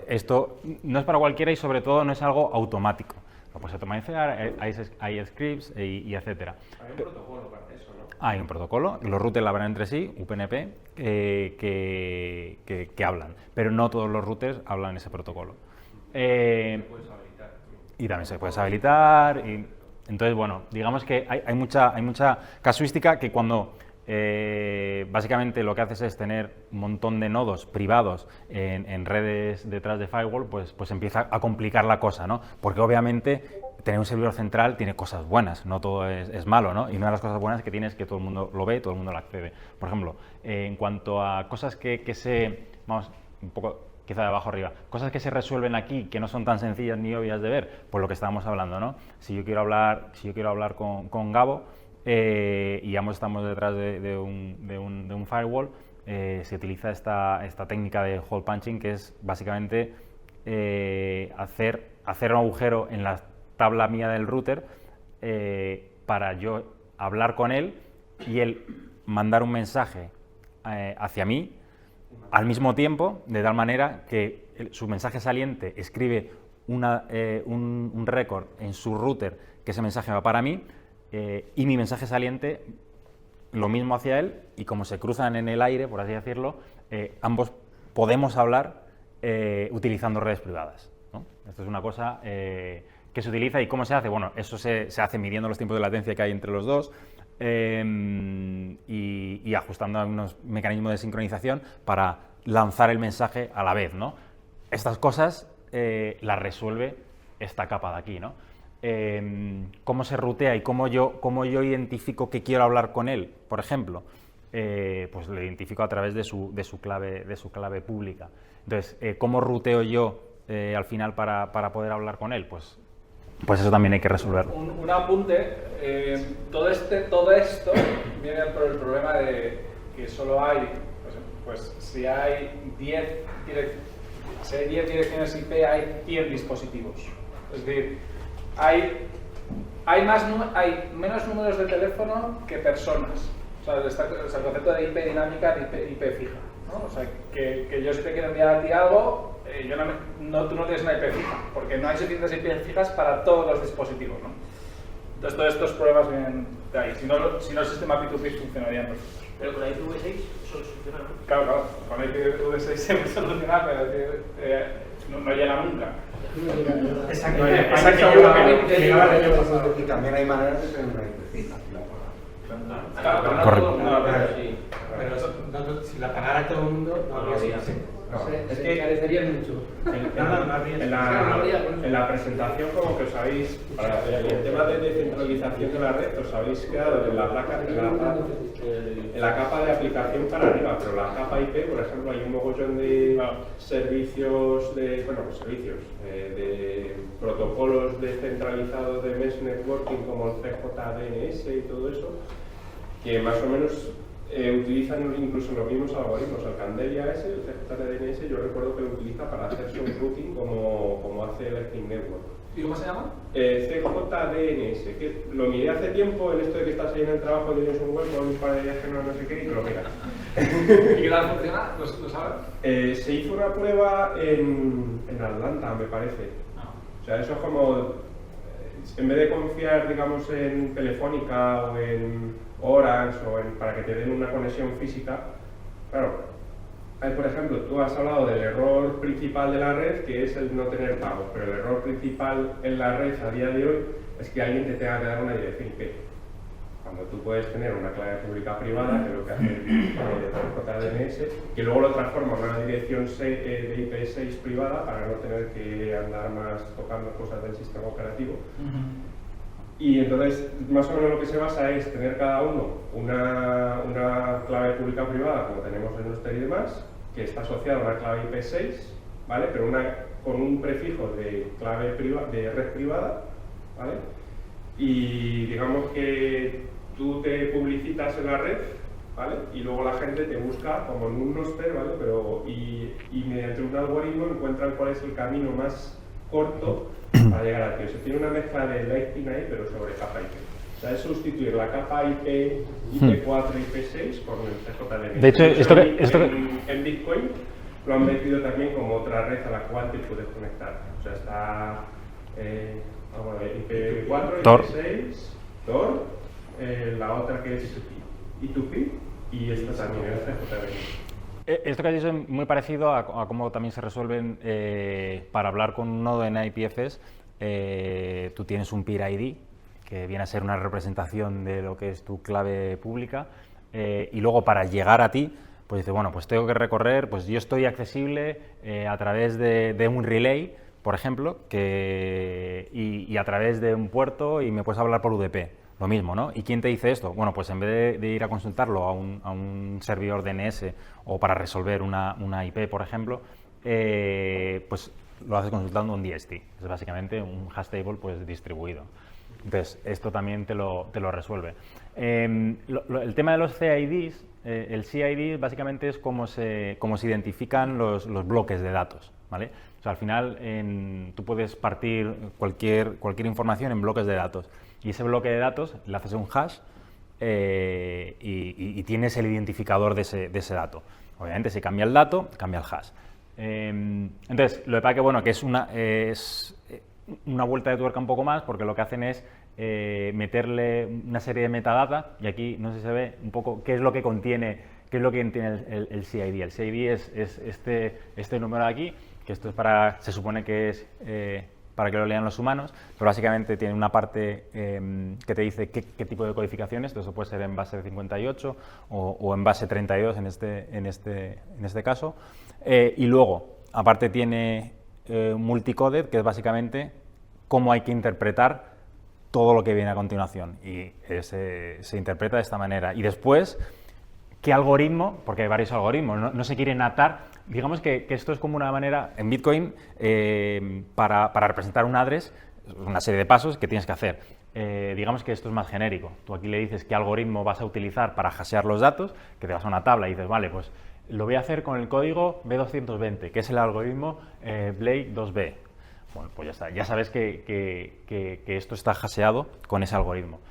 esto no es para cualquiera y sobre todo no es algo automático. Lo puedes automatizar, hay scripts y etcétera. Hay un protocolo para eso, ¿no? Hay un protocolo, los routers hablan entre sí, UPnP, que hablan, pero no todos los routers hablan ese protocolo. Puedes habilitar. Y también se puede habilitar. Entonces, bueno, digamos que hay mucha casuística que cuando básicamente lo que haces es tener un montón de nodos privados en redes detrás de firewall, pues empieza a complicar la cosa, ¿no? Porque obviamente tener un servidor central tiene cosas buenas, no todo es malo, ¿no? Y una de las cosas buenas que tiene es que todo el mundo lo ve, todo el mundo lo accede. Por ejemplo, en cuanto a cosas vamos, un poco quizá de abajo arriba, cosas que se resuelven aquí que no son tan sencillas ni obvias de ver, pues lo que estábamos hablando, ¿no? Si yo quiero hablar con Gabo, y ambos estamos detrás de un firewall, se utiliza esta técnica de hole punching, que es básicamente hacer un agujero en la tabla mía del router para yo hablar con él y él mandar un mensaje hacia mí al mismo tiempo, de tal manera que su mensaje saliente escribe un récord en su router, que ese mensaje va para mí, y mi mensaje saliente lo mismo hacia él, y como se cruzan en el aire, por así decirlo, ambos podemos hablar utilizando redes privadas, ¿no? Esto es una cosa que se utiliza. ¿Y cómo se hace? Bueno, eso se hace midiendo los tiempos de latencia que hay entre los dos. y ajustando algunos mecanismos de sincronización para lanzar el mensaje a la vez, ¿no? Estas cosas las resuelve esta capa de aquí, ¿no? Cómo se rutea y cómo yo identifico que quiero hablar con él, por ejemplo, pues lo identifico a través de su clave pública. Entonces, ¿cómo ruteo yo al final para poder hablar con él? Pues eso también hay que resolverlo. Un apunte, todo esto viene por el problema de que solo hay, pues si hay 10 direcciones IP, hay 10 dispositivos. Es decir, hay menos números de teléfono que personas. O sea, el concepto de IP dinámica de IP fija, ¿no? O sea, que yo si te quiero enviar a ti algo, tú no tienes una IP fija, porque no hay suficientes IP fijas para todos los dispositivos, ¿no? Entonces todos estos problemas vienen de ahí. Si no el sistema P2P funcionaría perfecto. Pero con la IPv6 solo soluciona, ¿no? Claro, con la IPv6 siempre soluciona, pero no llega nunca. Exacto. Y también hay maneras de tener una IP fija. Correcto. Pero si la pagara todo el mundo, no habría sentido. Es que carecería mucho. en la presentación, como que os habéis, para el tema de descentralización de la red, os habéis quedado en la capa de aplicación para arriba, pero la capa IP, por ejemplo, hay un mogollón de servicios de protocolos descentralizados de mesh networking como el CJDNS y todo eso, que más o menos utilizan incluso los mismos algoritmos. El Candelia ese, el CJDNS, yo recuerdo que lo utiliza para hacer subrouting como hace el Lightning Network. ¿Y cómo se llama? CJDNS, que lo miré hace tiempo en esto de que estás ahí en el trabajo de un web con un par de viajes no sé qué y te lo miras. ¿Y qué tal funciona? ¿Lo sabes? Se hizo una prueba en Atlanta, me parece. O sea, eso es como, en vez de confiar, digamos, en Telefónica o en Orange para que te den una conexión física, claro, por ejemplo, tú has hablado del error principal de la red, que es el no tener pagos, pero el error principal en la red a día de hoy es que alguien te tenga que dar una dirección IP. Cuando tú puedes tener una clave pública privada, que es lo que hace el JDNS, que luego lo transforma en una dirección de IP6 privada para no tener que andar más tocando cosas del sistema operativo. Y entonces, más o menos lo que se basa es tener cada uno una clave pública privada, como tenemos en Nuster y demás, que está asociada a una clave IP6, ¿vale? Pero con un prefijo de clave de red privada, ¿vale? Y digamos que tú te publicitas en la red, ¿vale? Y luego la gente te busca como en un Nuster, ¿vale? Y mediante un algoritmo encuentran cuál es el camino más corto para llegar a ti. O sea, tiene una mezcla de Lightning ahí, pero sobre capa IP. O sea, es sustituir la capa IP, IP4 y IP6 con el CJDNS. De hecho, en Bitcoin lo han metido también como otra red a la cual te puedes conectar. O sea, está IP4, Tor. IP6, Tor, la otra que es E2P y esta también, el CJDNS. Esto que has dicho es muy parecido a cómo también se resuelven para hablar con un nodo en IPFS. Tú tienes un peer ID, que viene a ser una representación de lo que es tu clave pública, y luego para llegar a ti, pues dices, bueno, pues tengo que recorrer, pues yo estoy accesible a través de un relay, por ejemplo, y a través de un puerto y me puedes hablar por UDP. Lo mismo, ¿no? ¿Y quién te dice esto? Bueno, pues en vez de ir a consultarlo a un servidor DNS o para resolver una IP, por ejemplo, pues lo haces consultando un DST. Es básicamente un hash table pues, distribuido. Entonces, esto también te lo resuelve. El tema de los CIDs, el CID básicamente es cómo se identifican los bloques de datos, ¿vale? O sea, al final tú puedes partir cualquier información en bloques de datos. Y ese bloque de datos le haces un hash y tienes el identificador de ese dato. Obviamente, si cambia el dato, cambia el hash. Entonces, lo que pasa que, bueno, que es una vuelta de tuerca un poco más, porque lo que hacen es meterle una serie de metadata, y aquí no sé si se ve un poco qué es lo que contiene el CID. El CID es este número de aquí, que esto es se supone que es para que lo lean los humanos, pero básicamente tiene una parte que te dice qué tipo de codificaciones, eso puede ser en base 58 o en base 32 en este caso, y luego, aparte tiene multicoded, que es básicamente cómo hay que interpretar todo lo que viene a continuación, y se interpreta de esta manera. Y después, ¿qué algoritmo? Porque hay varios algoritmos, no se quieren atar. Digamos que esto es como una manera, en Bitcoin, para representar un address, una serie de pasos que tienes que hacer. Digamos que esto es más genérico. Tú aquí le dices qué algoritmo vas a utilizar para hashear los datos, que te vas a una tabla y dices, vale, pues lo voy a hacer con el código B220, que es el algoritmo Blake 2B. Bueno, pues ya está, ya sabes que esto está hasheado con ese algoritmo.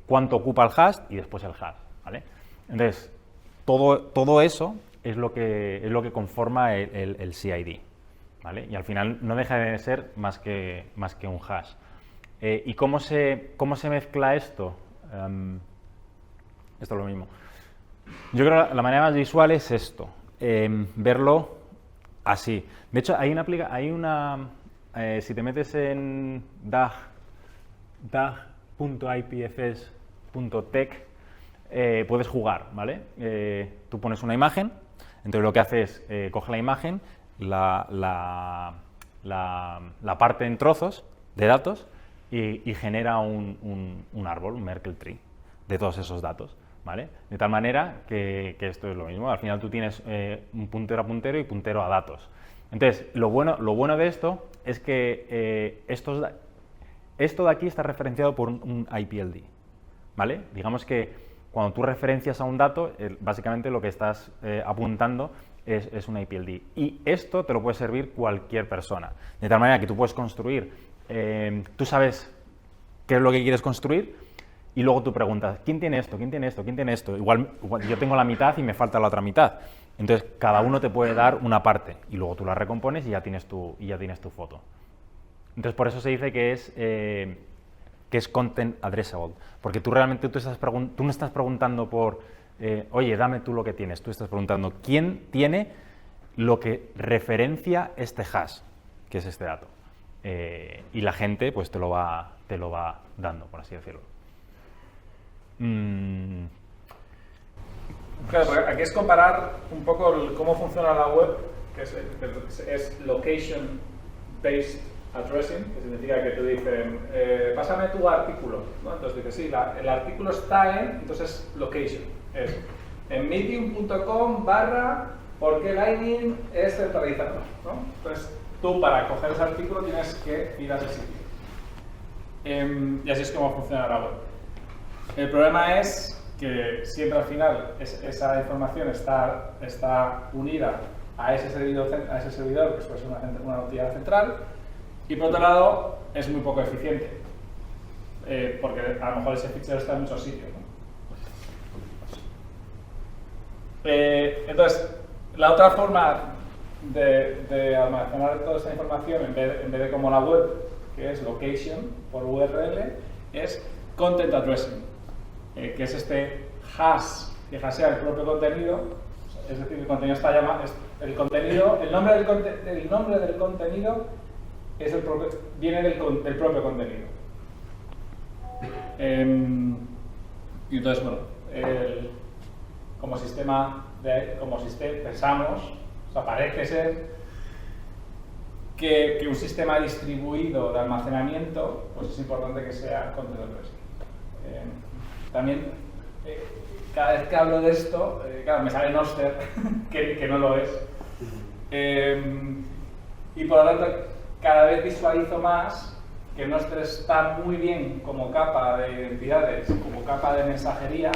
Cuánto ocupa el hash y después el hash, ¿vale? Entonces, todo eso es lo que conforma el CID, ¿vale? Y al final no deja de ser más que un hash. ¿Y cómo se mezcla esto? Esto es lo mismo. Yo creo que la manera más visual es esto, verlo así. De hecho, si te metes en dag.ipfs.tech, puedes jugar, ¿vale? Tú pones una imagen, entonces lo que hace es coge la imagen, la parte en trozos de datos y genera un árbol, un Merkle tree, de todos esos datos, ¿vale? De tal manera que esto es lo mismo. Al final tú tienes un puntero a puntero y puntero a datos. Entonces, lo bueno de esto es que esto de aquí está referenciado por un IPLD, ¿vale? Digamos que cuando tú referencias a un dato, básicamente lo que estás apuntando es un IPLD. Y esto te lo puede servir cualquier persona. De tal manera que tú puedes construir, tú sabes qué es lo que quieres construir y luego tú preguntas, ¿quién tiene esto? ¿Quién tiene esto? ¿Quién tiene esto? Igual yo tengo la mitad y me falta la otra mitad. Entonces, cada uno te puede dar una parte y luego tú la recompones y ya tienes tu foto. Entonces, por eso se dice que es content addressable, porque tú realmente tú no estás preguntando por, oye, dame tú lo que tienes, tú estás preguntando quién tiene lo que referencia este hash, que es este dato, y la gente pues te lo va dando, por así decirlo. Claro, porque aquí es comparar un poco cómo funciona la web, que es location based addressing, que significa que te dicen, pásame tu artículo, ¿no? Entonces dices, sí, el artículo está entonces location, es en medium.com / ¿por qué Lightning es centralizado? ¿No? Entonces tú para coger ese artículo tienes que ir a ese sitio. Y así es como funciona la web. El problema es que siempre al final esa información está unida a ese servidor, que es una entidad central. Y por otro lado, es muy poco eficiente, porque a lo mejor ese fichero está en muchos sitios, ¿no? Entonces, la otra forma de almacenar toda esa información, en vez de como la web, que es location por URL, es content addressing, que es este hash que hashea el propio contenido, es decir, el contenido está llamado, el nombre del contenido viene del propio contenido. Y entonces, bueno, como sistema pensamos, o sea, parece ser que un sistema distribuido de almacenamiento, pues es importante que sea content addressing. También, cada vez que hablo de esto, claro, me sale Noster, que no lo es. Y por lo tanto, cada vez visualizo más que Noster está muy bien como capa de identidades, como capa de mensajería,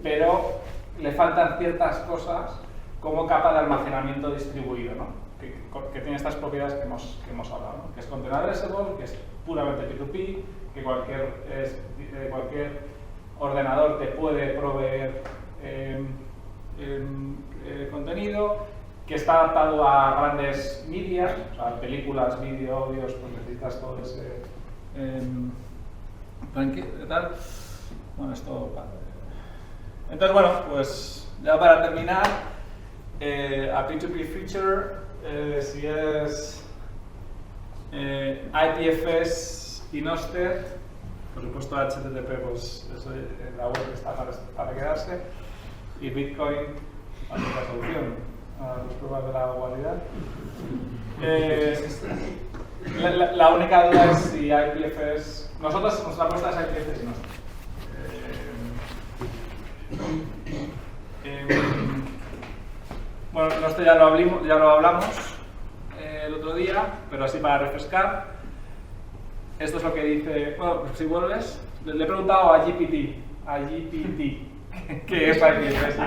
pero le faltan ciertas cosas como capa de almacenamiento distribuido, ¿no? Que tiene estas propiedades que hemos hablado, ¿no? Que es content addressable, que es puramente P2P, que cualquier ordenador te puede proveer contenido, que está adaptado a grandes medias, o sea, películas, vídeo, audios, pues necesitas todo ese tal. Bueno, esto. Entonces, bueno, pues ya para terminar, a P2P feature, si es IPFS y Nostr, por supuesto HTTP, pues eso en la web está para quedarse, y Bitcoin, la única solución a los problemas de la humanidad. La única duda es si IPFS, nuestra apuesta es IPFS y Nostr. Bueno, Nostr ya lo hablamos el otro día, pero así para refrescar. Esto es lo que dice, bueno, si vuelves, le he preguntado a GPT, ¿qué es IPFS?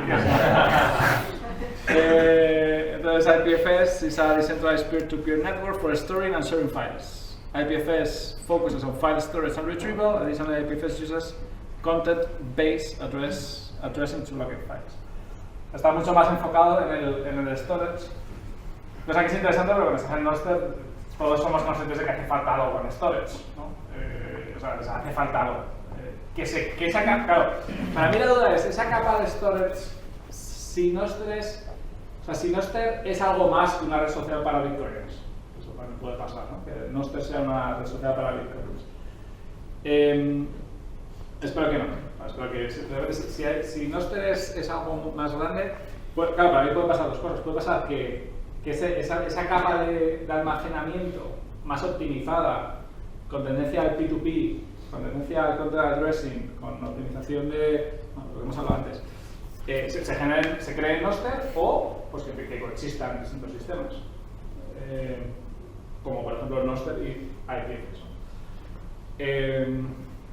Entonces IPFS is a decentralized peer-to-peer network for storing and sharing files. IPFS focuses on file storage and retrieval. Additionally, IPFS uses content-based addressing to locate files. Está mucho más enfocado en el storage. Cosa que es interesante porque cuando estás en Nostr todos somos conscientes de que hace falta algo con storage, ¿no? O sea, hace falta algo. Claro, para mí la duda es, esa capa de storage, si Nostr es algo más que una red social para bitcoiners. Eso también puede pasar, ¿no? Que Nostr sea una red social para bitcoiners. Espero que no. Espero que si Nostr es algo más grande, pues, claro, para mí pueden pasar dos cosas. Puede pasar que esa capa de almacenamiento más optimizada, con tendencia al P2P, con tendencia al content addressing, con optimización de lo que hemos hablado antes, se cree en Nostr o pues, que coexistan distintos sistemas, como por ejemplo Nostr y IPFS.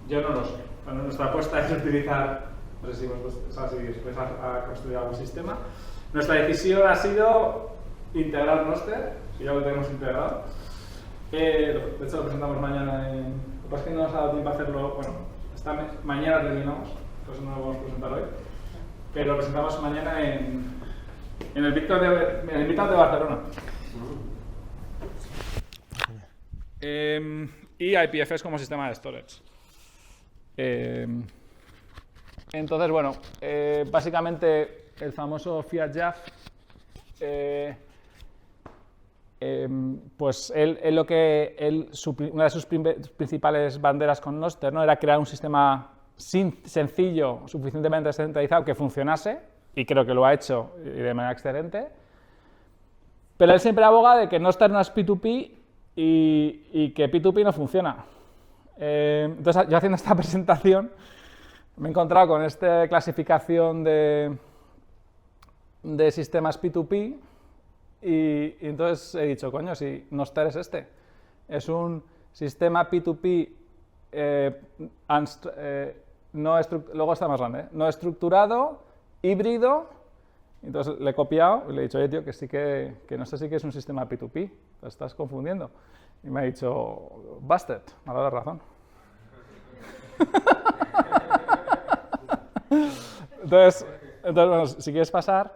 Yo no lo sé. Bueno, nuestra apuesta es utilizar, no sé si vosotros vais a construir algún sistema. Nuestra decisión ha sido integrar Nostr, si ya lo tenemos integrado. De hecho lo presentamos mañana lo que pasa es que no nos ha dado tiempo a hacerlo, bueno, mañana terminamos, por eso no lo vamos a presentar hoy, pero lo presentamos mañana en el Bitcoin en el Meetup de Barcelona. Y IPFS como sistema de storage. Entonces, bueno, básicamente el famoso Fiat-Jaf, pues una de sus principales banderas con Nostr, ¿no? Era crear un sistema sencillo, suficientemente descentralizado que funcionase, y creo que lo ha hecho y de manera excelente. Pero él siempre aboga de que Nostr no es P2P y que P2P no funciona. Entonces, yo haciendo esta presentación me he encontrado con esta clasificación de sistemas P2P y entonces he dicho, coño, si Nostr es es un sistema P2P luego está más grande, no estructurado, híbrido. Entonces le he copiado y le he dicho, oye tío, que sí que Nostr sí que es un sistema P2P, te estás confundiendo. Y me ha dicho, busted, me ha dado la razón. Entonces, bueno, si quieres pasar,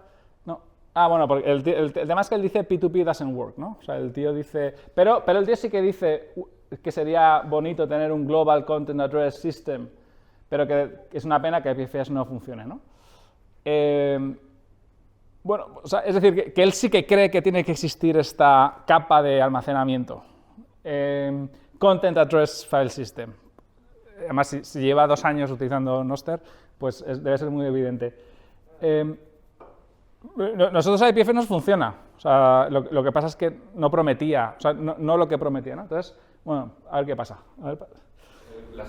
no. Bueno, porque el tema es que él dice P2P doesn't work, ¿no? O sea, el tío dice, pero el tío sí que dice que sería bonito tener un Global Content Address System, pero que es una pena que IPFS no funcione, ¿no? Bueno, o sea, es decir, que él sí que cree que tiene que existir esta capa de almacenamiento. Content Address File System. Además, si lleva 2 años utilizando Nostr, pues debe ser muy evidente. Nosotros a IPFS nos funciona. O sea, lo que pasa es que no prometía, o sea, no lo que prometía, ¿no? Entonces, bueno, a ver qué pasa. El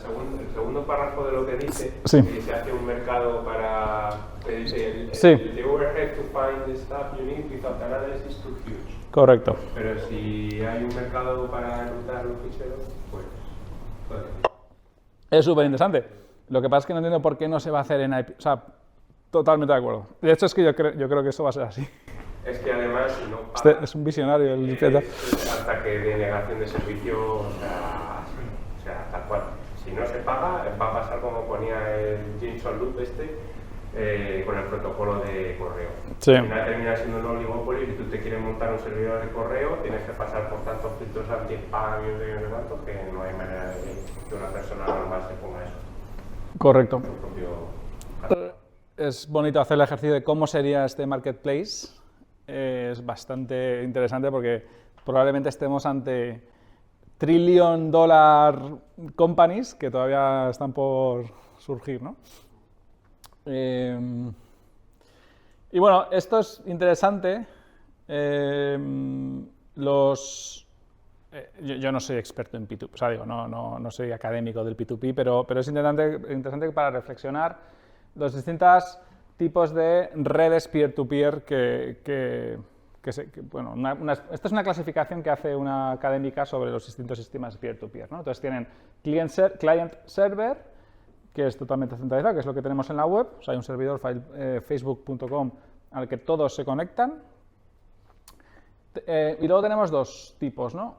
segundo párrafo de lo que dice, sí. Que se hace un mercado para, que dice, sí. The overhead to find the stuff you need without analysis is too huge. Correcto. Pero si hay un mercado para enrutar los ficheros, pues es súper interesante. Lo que pasa es que no entiendo por qué no se va a hacer en IP. O sea, totalmente de acuerdo. De hecho, es que yo creo que eso va a ser así. Es que además, si no paga, es un visionario el hasta que de negación de servicio, o sea, tal cual. Si no se paga, va a pasar como ponía el Jameson Loop con el protocolo de correo. Sí. Al final termina siendo un oligopolio y si tú te quieres montar un servidor de correo, tienes que pasar por tantos filtros anti-spam y de cuanto que no hay manera de que una persona normal se ponga eso. Correcto. Es bonito hacer el ejercicio de cómo sería este marketplace. Es bastante interesante porque probablemente estemos ante trillion companies que todavía están por surgir, ¿no? Y bueno, esto es interesante. Yo no soy experto en P2P, o sea, digo, no soy académico del P2P, pero es interesante para reflexionar los distintos tipos de redes peer-to-peer bueno, esta es una clasificación que hace una académica sobre los distintos sistemas peer-to-peer, ¿no? Entonces tienen client-server, que es totalmente centralizado, que es lo que tenemos en la web, o sea, hay un servidor facebook.com al que todos se conectan. Y luego tenemos dos tipos, ¿no?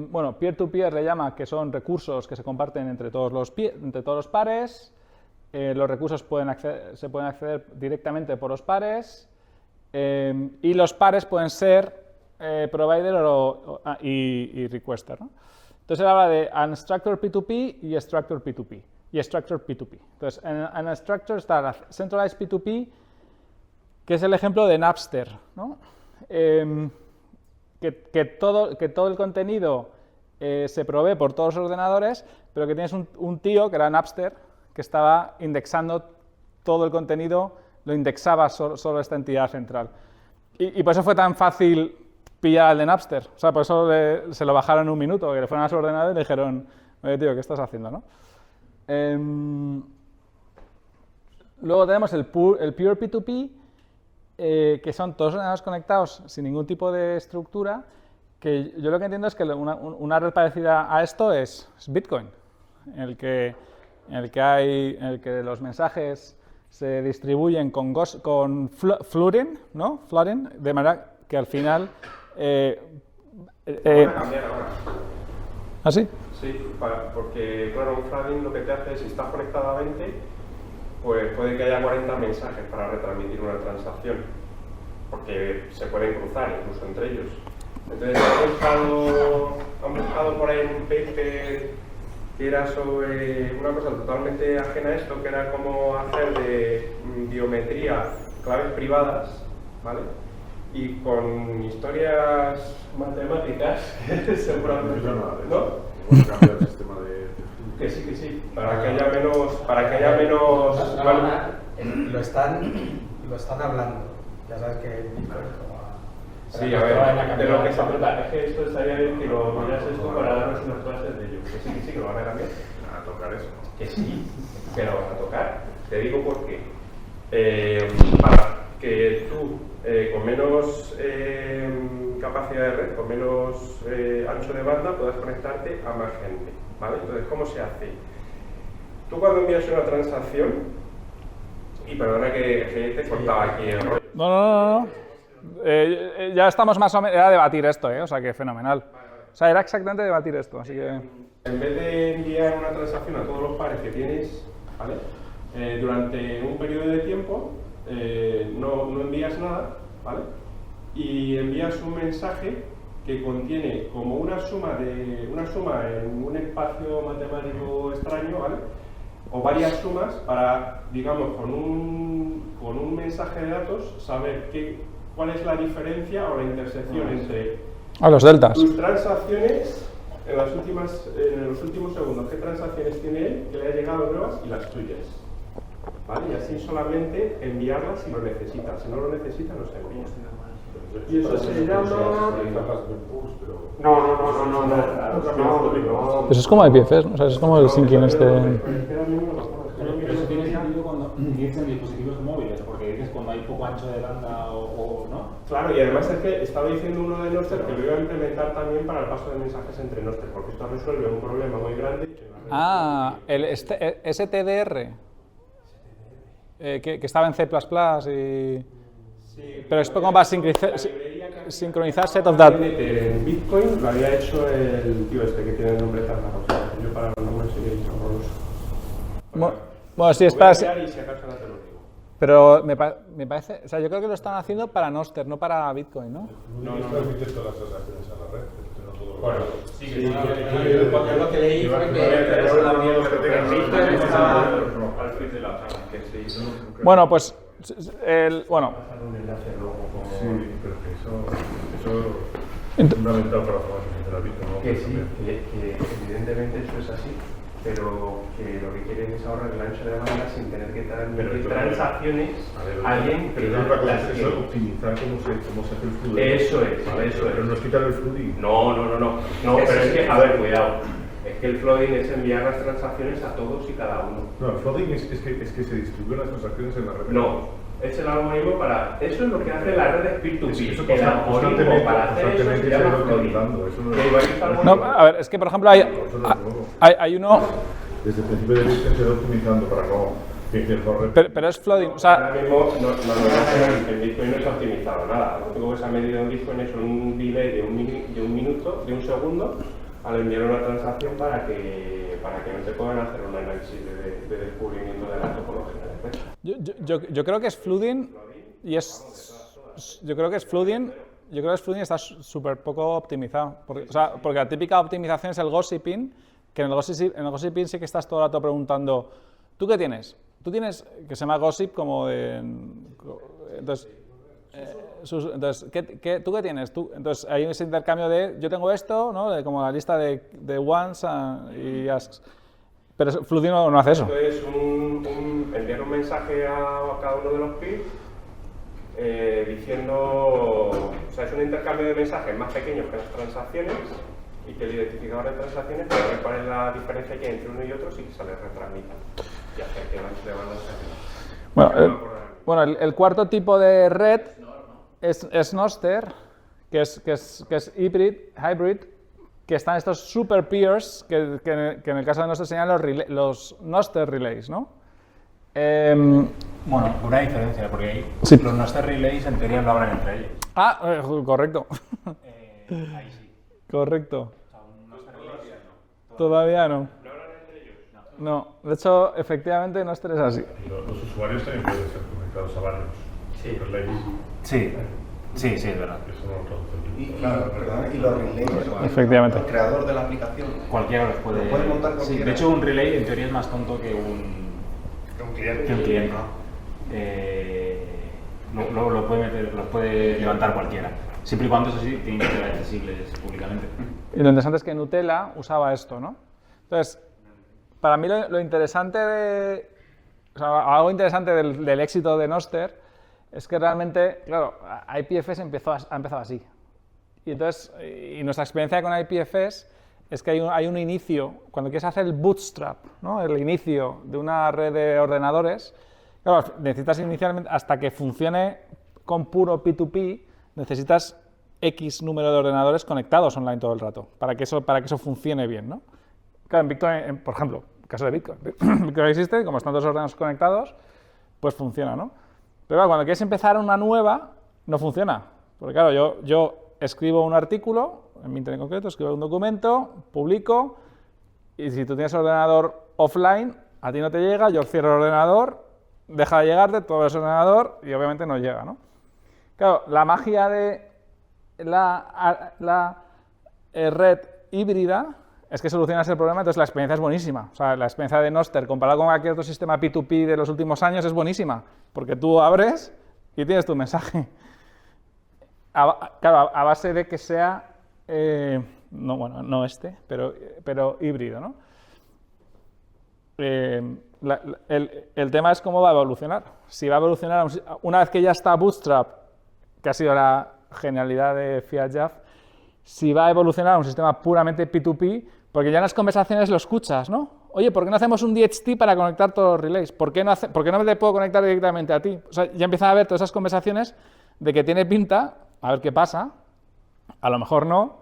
Bueno, peer-to-peer le llama que son recursos que se comparten entre todos los pares. Los recursos se pueden acceder directamente por los pares. Y los pares pueden ser provider y requester, ¿no? Entonces él habla de unstructured P2P y structured P2P. Entonces en unstructured está la centralized P2P, que es el ejemplo de Napster, ¿no? Que todo el contenido se provee por todos los ordenadores, pero que tienes un tío, que era Napster, que estaba indexando todo el contenido, lo indexaba solo esta entidad central. Y por eso fue tan fácil pillar al de Napster. O sea, por eso se lo bajaron en un minuto, que le fueron a su ordenador y le dijeron, oye, tío, ¿qué estás haciendo, no? Luego tenemos el pure P2P, que son todos ordenadores conectados sin ningún tipo de estructura, que yo lo que entiendo es que una red parecida a esto es Bitcoin, en el que los mensajes se distribuyen con flooding, ¿no? Flooding, de manera que al final... Van a cambiar ahora. ¿Ah, sí? Sí, porque claro, un flooding lo que te hace es, si estás conectado a 20, pues puede que haya 40 mensajes para retransmitir una transacción, porque se pueden cruzar incluso entre ellos. Entonces han buscado por ahí un paper que era sobre una cosa totalmente ajena a esto, que era cómo hacer de biometría claves privadas, ¿vale? Y con historias matemáticas, seguramente, ¿no? Cambiar el sistema de... Que sí, para que haya menos... Lo están hablando. Ya sabes que... Sí, a ver, de lo que se trata es que esto estaría bien que lo miras esto para darnos unas clases de ello. Que sí, que lo van a cambiar. A tocar eso. Que sí, pero a tocar. Te digo por qué. Para que tú, con menos capacidad de red, con menos ancho de banda, puedas conectarte a más gente, ¿vale? Entonces, ¿cómo se hace? Tú cuando envías una transacción, y perdona que te cortaba aquí el rollo. No. Ya estamos más o menos... Era debatir esto, o sea que fenomenal. O sea, era exactamente debatir esto, así que... En vez de enviar una transacción a todos los pares que tienes, ¿vale? Durante un periodo de tiempo, no envías nada, ¿vale? Y envías un mensaje que contiene como una suma en un espacio matemático extraño, ¿vale? O varias sumas para, digamos, con un mensaje de datos, saber cuál es la diferencia o la intersección entre los deltas. Tus transacciones en los últimos segundos, qué transacciones tiene él, que le ha llegado nuevas y las tuyas. ¿Vale? Y así solamente enviarlas si lo necesita. Si no lo necesita, no se envía. Y eso se llama... No. Pues es como IPFS, ¿no? O sea, es como el syncing este... Pero eso tiene sentido cuando dices en dispositivos móviles, porque dices cuando hay poco ancho de banda o no. Claro, y además es que estaba diciendo uno de Nostr que lo iba a implementar también para el paso de mensajes entre Nostr, porque esto resuelve un problema muy grande. El STDR, que estaba en C++ y... Sí, pero es como para sincronizar set of data. En Bitcoin lo había hecho el tío este que tiene el nombre tan largo. Yo para los nombres sí horroroso. Bueno, sí, es para... Si acaso no te lo digo. Pero me parece... O sea, yo creo que lo están haciendo para Nostr, no para Bitcoin, ¿no? No transmite todas las transacciones a la red. Bueno, sí, yo lo que leí fue que... Bueno, pues... Bueno... Sí, pero eso fundamental para la formación de la Bitcoin, ¿no? Que sí, que evidentemente eso es así, pero que lo que quieren es ahorrar el ancho de banda sin tener que transmitir transacciones a alguien que pero otra cosa es eso, optimizar cómo se hace el flooding. Eso es, ¿vale? eso es. Pero no es quitar el flooding. No, pero es que, a ver, cuidado. Es que el flooding es enviar las transacciones a todos y cada uno. No, el flooding es que se distribuyen las transacciones en la red. No. Es el algoritmo para... Eso es lo que hace la red peer-to-peer. Eso El algoritmo para hacer eso se llama flooding. No, a ver, es que por ejemplo hay uno... Desde el principio de Bitcoin se va optimizando para no... Pero es flooding, o sea... Ahora mismo en Bitcoin no se ha optimizado nada. Lo único que se ha medido en Bitcoin es un delay de un minuto, de un segundo, al enviar una transacción para que no se puedan hacer un análisis de descubrimiento de la topología. Yo creo que es flooding y yo creo que es flooding está súper poco optimizado. Porque la típica optimización es el gossiping, que en el gossiping sí que estás todo el rato preguntando, ¿tú qué tienes? Tú tienes, que se llama gossip como de... Entonces, ¿tú qué tienes? Entonces hay ese intercambio de, yo tengo esto, ¿no? Como la lista de ones y asks. Pero Flooding no hace eso. Esto es enviar un mensaje a cada uno de los peers diciendo, o sea, es un intercambio de mensajes más pequeños que las transacciones y que el identificador de transacciones para ver cuál es la diferencia que hay entre uno y otro y que se les retransmita y hacer que el ancho de banda sea bueno, el cuarto tipo de red es Nostr, que es hybrid, que están estos super peers, que en el caso de Nostr serían los Nostr relays, ¿no? Bueno, una diferencia, porque sí. Los Nostr relays en teoría no hablan entre ellos. Correcto. Ahí sí. Correcto. Todavía no. No, de hecho, efectivamente, Nostr es así. Los usuarios también pueden ser conectados a varios. Sí. Sí. Sí, es verdad. Y los relays, efectivamente. El creador de la aplicación. Cualquiera los puede montar cualquiera. Sí, de hecho, un relay en teoría es más tonto que un cliente. Lo puede levantar cualquiera. Siempre y cuando, eso sí, tienen que ser accesibles públicamente. Y lo interesante es que Gnutella usaba esto, ¿no? Entonces, para mí lo interesante algo interesante del éxito de Nostr es que realmente, claro, IPFS ha empezado así. Y entonces, nuestra experiencia con IPFS es que hay un inicio, cuando quieres hacer el bootstrap, ¿no? El inicio de una red de ordenadores, claro, necesitas inicialmente, hasta que funcione con puro P2P, necesitas X número de ordenadores conectados online todo el rato, para que eso funcione bien, ¿no? Claro, en Bitcoin, por ejemplo, en el caso de Bitcoin, Bitcoin existe y como están todos los ordenadores conectados, pues funciona, ¿no? Pero claro, cuando quieres empezar una nueva, no funciona. Porque claro, yo escribo un artículo, en mi internet en concreto, escribo un documento, publico, y si tú tienes ordenador offline, a ti no te llega, yo cierro el ordenador, deja de llegarte, todo ves el ordenador y obviamente no llega, ¿no? Claro, la magia de la red híbrida es que solucionas el problema, entonces la experiencia es buenísima. O sea, la experiencia de Nostr comparada con cualquier otro sistema P2P de los últimos años es buenísima, porque tú abres y tienes tu mensaje. Claro, a base de que sea, no pero híbrido, ¿no? El tema es cómo va a evolucionar. Si va a evolucionar, una vez que ya está Bootstrap, que ha sido la genialidad de Fiat-Jaf, si va a evolucionar a un sistema puramente P2P, porque ya en las conversaciones lo escuchas, ¿no? Oye, ¿por qué no hacemos un DHT para conectar todos los relays? ¿Por qué no me puedo conectar directamente a ti? O sea, ya empiezan a haber todas esas conversaciones de que tiene pinta, a ver qué pasa, a lo mejor no,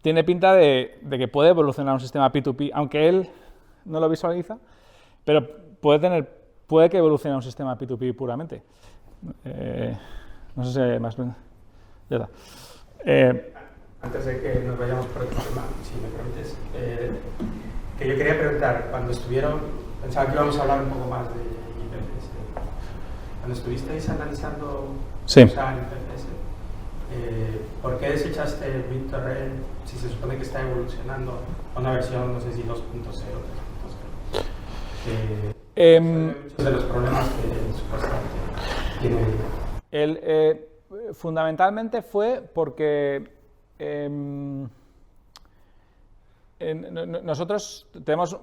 tiene pinta de que puede evolucionar un sistema P2P, aunque él no lo visualiza, pero puede que evolucione un sistema P2P puramente. No sé si más... Ya está. Antes de que nos vayamos por otro tema, si me permites, que yo quería preguntar, cuando estuvieron, pensaba que íbamos a hablar un poco más de IPFS. Cuando estuvisteis analizando usar IPFS, ¿por qué desechaste BitTorrent si se supone que está evolucionando a una versión, no sé si 2.0, 3.0? Muchos de los problemas que supuestamente tiene. Fundamentalmente fue porque nosotros tenemos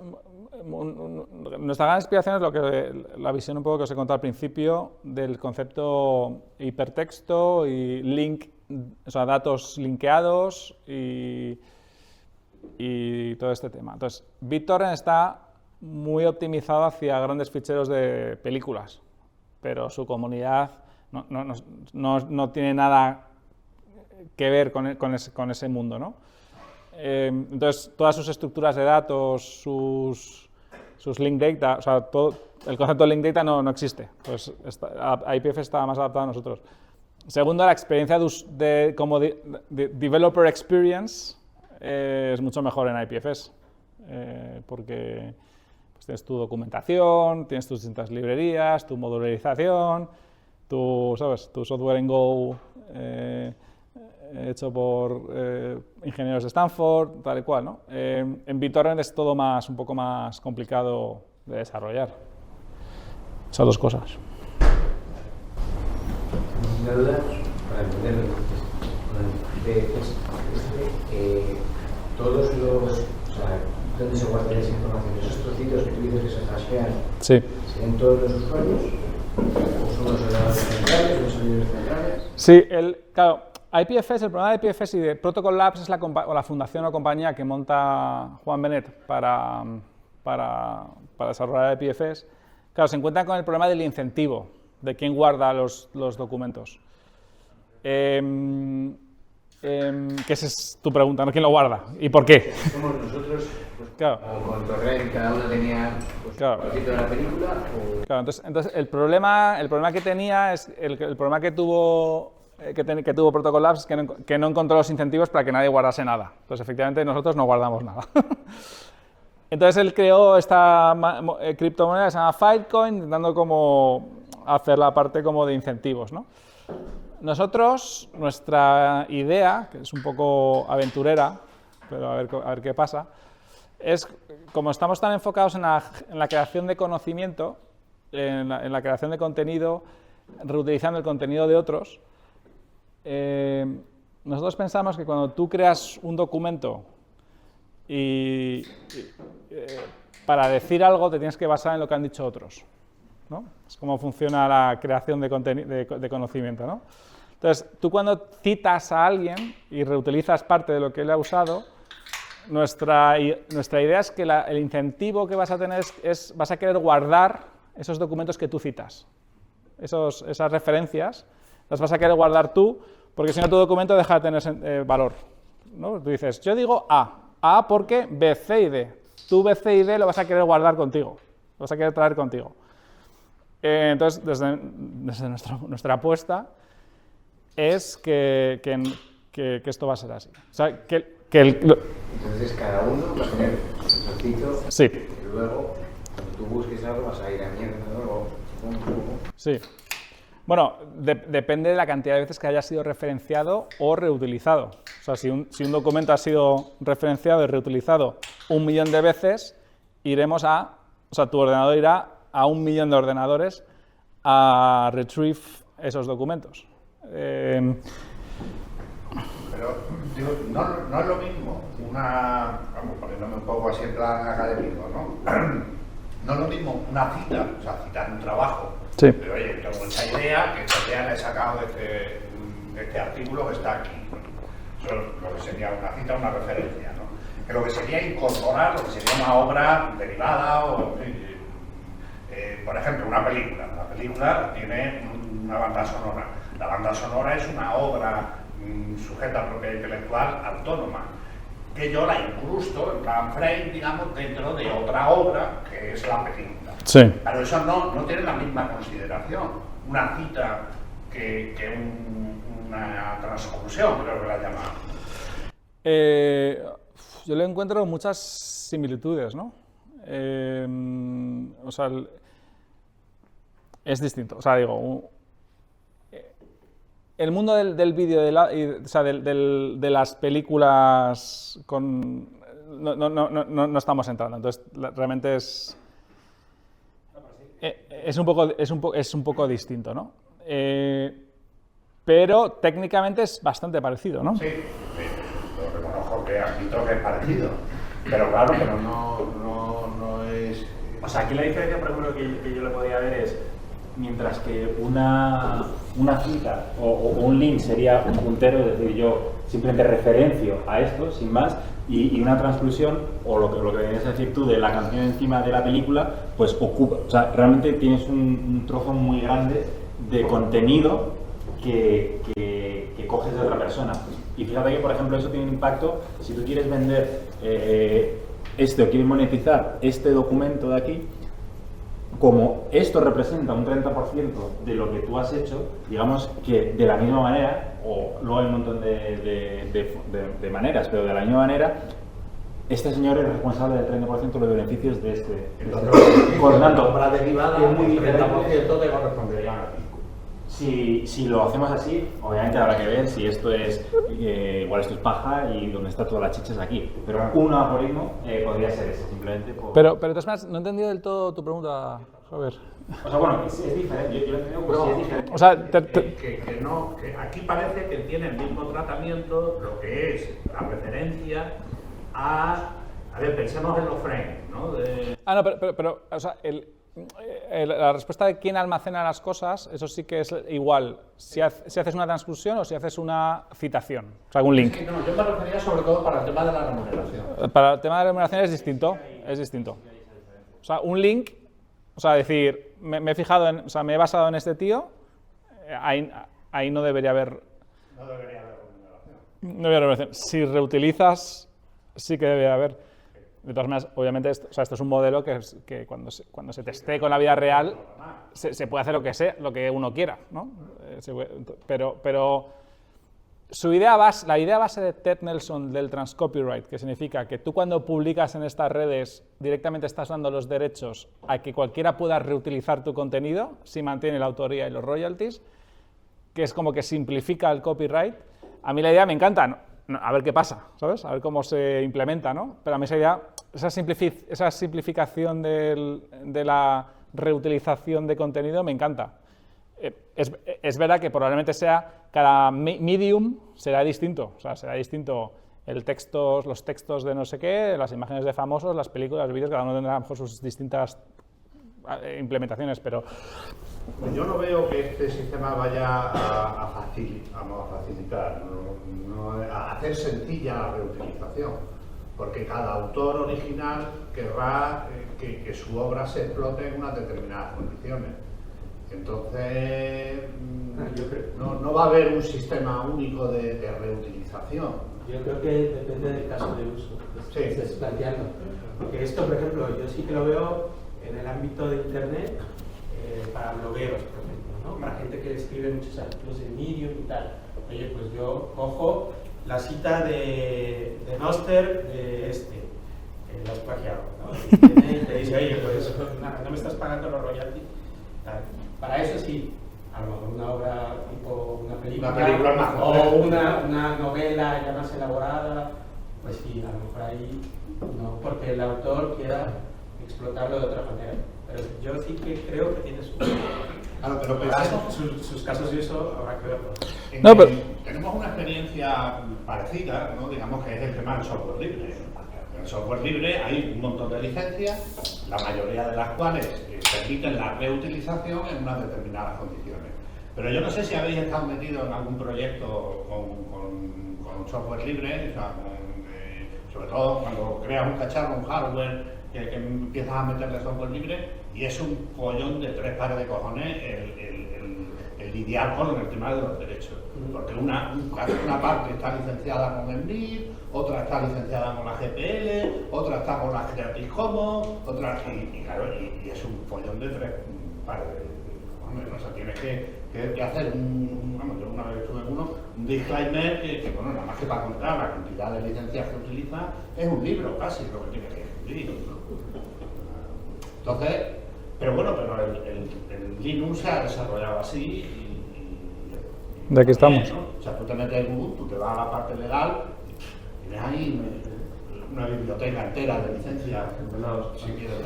nuestra gran inspiración es lo que la visión un poco que os he contado al principio del concepto hipertexto y link, o sea, datos linkeados y todo este tema. Entonces, BitTorrent está muy optimizado hacia grandes ficheros de películas, pero su comunidad no tiene nada que ver con ese mundo, ¿no? Entonces, todas sus estructuras de datos, sus link data, o sea, todo, el concepto de link data no existe. Pues IPFS está más adaptado a nosotros. Segundo, la experiencia como developer experience es mucho mejor en IPFS, porque pues, tienes tu documentación, tienes tus distintas librerías, tu modularización, tu software en Go hecho por ingenieros de Stanford, tal y cual, ¿no? En BitTorrent es todo un poco más complicado de desarrollar. Esas dos cosas. Una duda, para entenderlo, todos los, o sea, ¿dónde se guardan esa información? ¿Esos trocitos que tú dices que se hashean? Sí. ¿Serían todos los usuarios? ¿O son los ordenadores centrales, los servidores centrales? Sí, claro, IPFS, el problema de IPFS y de Protocol Labs es la fundación o compañía que monta Juan Benet para desarrollar IPFS. Claro, se encuentran con el problema del incentivo, de quién guarda los documentos. Que esa es tu pregunta, ¿no? ¿Quién lo guarda? ¿Y por qué? Somos nosotros, pues, claro. con Torrent, cada uno tenía pues, claro. un poquito de la película. O... Claro, entonces el problema que tenía es el problema que tuvo Protocol Labs que no encontró los incentivos para que nadie guardase nada. Entonces, efectivamente, nosotros no guardamos nada. Entonces, él creó esta criptomoneda que se llama Filecoin, intentando como hacer la parte como de incentivos, ¿no? Nosotros, nuestra idea, que es un poco aventurera, pero a ver qué pasa, es, como estamos tan enfocados en la creación de conocimiento, en la creación de contenido, reutilizando el contenido de otros, nosotros pensamos que cuando tú creas un documento para decir algo te tienes que basar en lo que han dicho otros, ¿no? Es como funciona la creación de conocimiento, ¿no? Entonces, tú cuando citas a alguien y reutilizas parte de lo que él ha usado, nuestra idea es que el incentivo que vas a tener vas a querer guardar esos documentos que tú citas, esas referencias, las vas a querer guardar tú, porque si no tu documento deja de tener valor, ¿no? Tú dices, yo digo A porque B, C y D. Tú B, C y D lo vas a querer guardar contigo, lo vas a querer traer contigo. Entonces, desde nuestra apuesta es que esto va a ser así. O sea, Entonces, cada uno va a tener un trocito, sí. Y luego, cuando tú busques algo, vas a ir a mierda, ¿no? Sí. Bueno, depende de la cantidad de veces que haya sido referenciado o reutilizado. O sea, si un documento ha sido referenciado y reutilizado 1 millón de veces, tu ordenador irá a 1 millón de ordenadores a retrieve esos documentos. Pero digo, no es lo mismo vamos, poniéndome un poco así en plan académico, ¿no? No es lo mismo una cita, o sea, citar un trabajo. Sí. Pero oye, tengo esta idea, que esta idea la he sacado de este artículo que está aquí. Eso es lo que sería una cita, una referencia, ¿no? Que lo que sería incorporar, lo que sería una obra derivada, por ejemplo, una película. Una película tiene una banda sonora. La banda sonora es una obra sujeta a propiedad intelectual autónoma, que yo la incrusto en plan frame, digamos, dentro de otra obra que es la película. Sí. Pero eso no tiene la misma consideración. Una cita que una transcursión, creo que la llaman. Yo le encuentro muchas similitudes, ¿no? O sea, es distinto. O sea, digo, el mundo del vídeo, de las películas, no estamos entrando. Entonces, realmente es un poco distinto, ¿no? Pero técnicamente es bastante parecido, ¿no? Sí. porque admito que es parecido. Pero claro, pero no es... O sea, aquí la diferencia, por ejemplo, que yo le podría ver es, mientras que una cita o un link sería un puntero, es decir, yo simplemente referencio a esto, sin más, y una transcripción, o lo que venías a decir tú de la canción encima de la película, pues ocupa, o sea, realmente tienes un trozo muy grande de contenido que coges de otra persona. Y fíjate que, por ejemplo, eso tiene un impacto si tú quieres vender o quieres monetizar este documento de aquí. Como esto representa un 30% de lo que tú has hecho, digamos que de la misma manera, o luego hay un montón de maneras, pero de la misma manera, este señor es responsable del 30% de los beneficios de este. Por lo tanto, para derivada, es muy el diferente. 30% te correspondería a ti. Si lo hacemos así, obviamente habrá que ver si esto es, igual esto es paja y donde está toda la chicha es aquí. Pero un algoritmo podría ser ese, simplemente por... Pero de todas maneras, no he entendido del todo tu pregunta, Javier. O sea, bueno, es diferente, yo lo entiendo que sí es diferente. O sea, que aquí parece que tiene el mismo tratamiento lo que es la referencia a ver, pensemos en los frames, ¿no? No, pero o sea, la respuesta de quién almacena las cosas, eso sí que es igual si haces una transcripción o si haces una citación, o sea, un link. Sí, no, yo me refería sobre todo para el tema de la remuneración. Para el tema de la remuneración es distinto. O sea, un link, o sea, decir, me he fijado o sea, me he basado en este tío, ahí no debería haber... No debería haber remuneración. No debería haber remuneración. Si reutilizas, sí que debería haber. De todas maneras, obviamente, esto es un modelo que cuando se testee con la vida real, se puede hacer lo que uno quiera, ¿no? Pero la idea base de Ted Nelson del transcopyright, que significa que tú cuando publicas en estas redes directamente estás dando los derechos a que cualquiera pueda reutilizar tu contenido si mantiene la autoría y los royalties, que es como que simplifica el copyright. A mí la idea me encanta, a ver qué pasa, ¿sabes? A ver cómo se implementa, ¿no? Pero a mí esa idea, esa simplificación de la reutilización de contenido me encanta. Es verdad que probablemente cada medium será distinto, o sea, será distinto los textos de no sé qué, las imágenes de famosos, las películas, los vídeos, cada uno tendrá a lo mejor sus distintas implementaciones, pero... Pues yo no veo que este sistema vaya a facilitar, a hacer sencilla la reutilización, porque cada autor original querrá que su obra se explote en unas determinadas condiciones. Entonces, no va a haber un sistema único de reutilización. Yo creo que depende del caso de uso que estés planteando. Porque esto, por ejemplo, yo sí que lo veo en el ámbito de Internet para blogueros, por ejemplo, ¿no? Para gente que escribe muchos artículos en Medium y tal. Oye, pues yo cojo la cita de Noster de que lo has plagiado, ¿no? Y te dice, oye, pues no me estás pagando los royalties. Para eso sí, a lo mejor una obra tipo una película más o una novela ya más elaborada, pues sí, a lo mejor ahí no, porque el autor quiera explotarlo de otra manera. Pero yo sí que creo que tiene sus casos y eso habrá que verlo. Tenemos una experiencia parecida, ¿no? Digamos que es el tema del software libre. En el software libre hay un montón de licencias, la mayoría de las cuales permiten la reutilización en unas determinadas condiciones. Pero yo no sé si habéis estado metidos en algún proyecto con software libre, o sea, sobre todo cuando creas un cacharro, un hardware, que empiezas a meterle software libre y es un follón de 3 pares de cojones el lidiar con el tema de los derechos. Porque una parte está licenciada con el NIR, otra está licenciada con la GPL, otra está con la Creative Commons, otra y es un follón de 3 pares de cojones. O sea, tienes que hacer yo una vez estuve en un disclaimer que bueno, nada más que para contar la cantidad de licencias que utiliza es un libro casi lo que tiene que escribir, ¿no? Entonces, pero el Linux se ha desarrollado así de aquí estamos. ¿No? O sea, tú te metes en Google, tú te vas a la parte legal y ves ahí una biblioteca entera de licencias. Si quieres.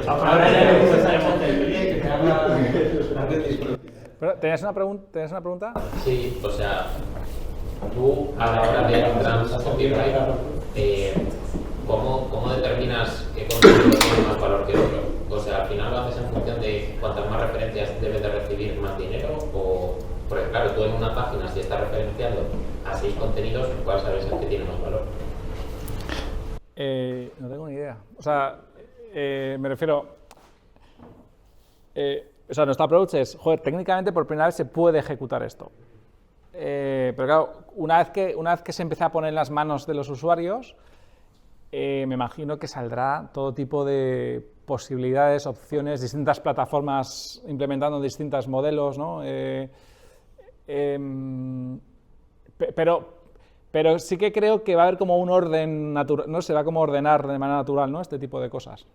Ahora ya necesitamos que te haga. Pero, ¿tenías una pregunta? Sí, o sea, tú a la hora de trans copyright, ¿cómo determinas qué contenido tiene más valor que otro? O sea, al final lo haces en función de cuantas más referencias debes de recibir más dinero, o porque claro, tú en una página si estás referenciando a 6 contenidos, ¿cuál sabes el que tiene más valor? No tengo ni idea. O sea, me refiero... o sea, nuestro approach es, joder, técnicamente por primera vez se puede ejecutar esto. Pero claro, una vez que se empieza a poner en las manos de los usuarios, me imagino que saldrá todo tipo de posibilidades, opciones, distintas plataformas implementando distintos modelos, ¿no? Pero sí que creo que va a haber como un orden natural, ¿no? Se va como a ordenar de manera natural, ¿no? Este tipo de cosas.